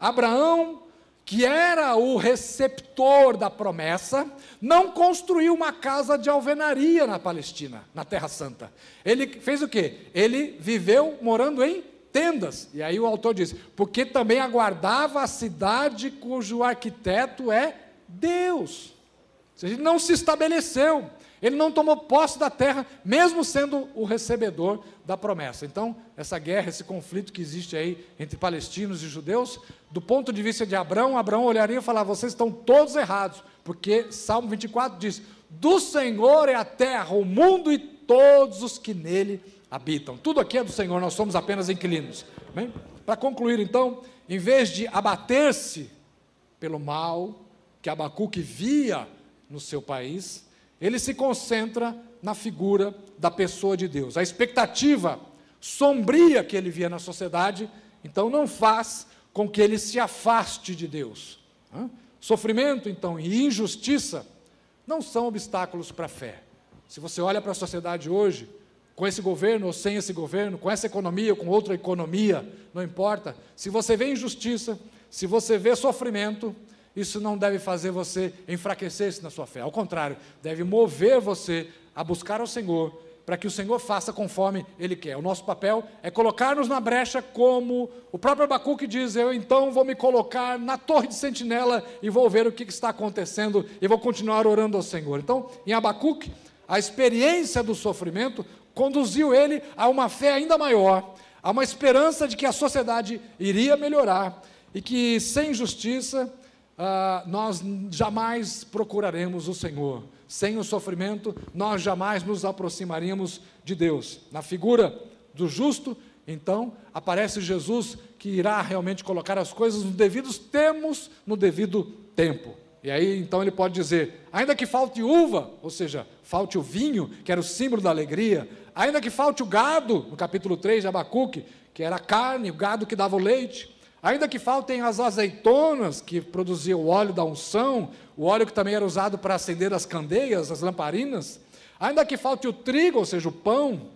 Abraão, que era o receptor da promessa, não construiu uma casa de alvenaria na Palestina, na Terra Santa. Ele fez o quê? Ele viveu morando em tendas. E aí o autor diz, porque também aguardava a cidade cujo arquiteto é Deus. Ou seja, ele não se estabeleceu, ele não tomou posse da terra, mesmo sendo o recebedor da promessa. Então, essa guerra, esse conflito que existe aí entre palestinos e judeus, do ponto de vista de Abraão, Abraão olharia e falaria, vocês estão todos errados, porque Salmo 24 diz, do Senhor é a terra, o mundo e todos os que nele habitam. Tudo aqui é do Senhor, nós somos apenas inquilinos. Para concluir, então, em vez de abater-se pelo mal que Abacuque via no seu país, ele se concentra na figura da pessoa de Deus. A expectativa sombria que ele via na sociedade, então, não faz com que ele se afaste de Deus. Sofrimento, então, e injustiça não são obstáculos para a fé. Se você olha para a sociedade hoje, com esse governo ou sem esse governo, com essa economia ou com outra economia, não importa. Se você vê injustiça, se você vê sofrimento, isso não deve fazer você enfraquecer-se na sua fé. Ao contrário, deve mover você a buscar ao Senhor, para que o Senhor faça conforme Ele quer. O nosso papel é colocar-nos na brecha, como o próprio Abacuque diz, eu então vou me colocar na torre de sentinela e vou ver o que está acontecendo e vou continuar orando ao Senhor. Então, em Abacuque, a experiência do sofrimento conduziu ele a uma fé ainda maior, a uma esperança de que a sociedade iria melhorar e que, sem justiça, nós jamais procuraremos o Senhor. Sem o sofrimento, nós jamais nos aproximaríamos de Deus. Na figura do justo, então, aparece Jesus, que irá realmente colocar as coisas nos devidos termos, no devido tempo. E aí, então, ele pode dizer, ainda que falte uva, ou seja, falte o vinho, que era o símbolo da alegria, ainda que falte o gado, no capítulo 3 de Abacuque, que era a carne, o gado que dava o leite, ainda que faltem as azeitonas, que produziam o óleo da unção, o óleo que também era usado para acender as candeias, as lamparinas, ainda que falte o trigo, ou seja, o pão,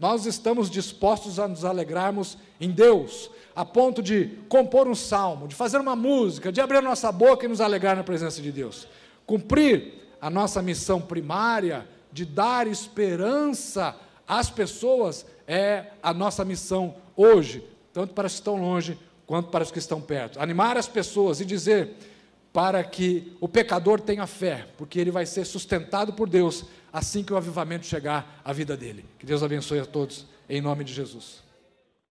nós estamos dispostos a nos alegrarmos em Deus, a ponto de compor um salmo, de fazer uma música, de abrir a nossa boca e nos alegrar na presença de Deus. Cumprir a nossa missão primária de dar esperança às pessoas é a nossa missão hoje, tanto para os que estão longe quanto para os que estão perto. Animar as pessoas e dizer para que o pecador tenha fé, porque ele vai ser sustentado por Deus assim que o avivamento chegar à vida dele. Que Deus abençoe a todos, em nome de Jesus.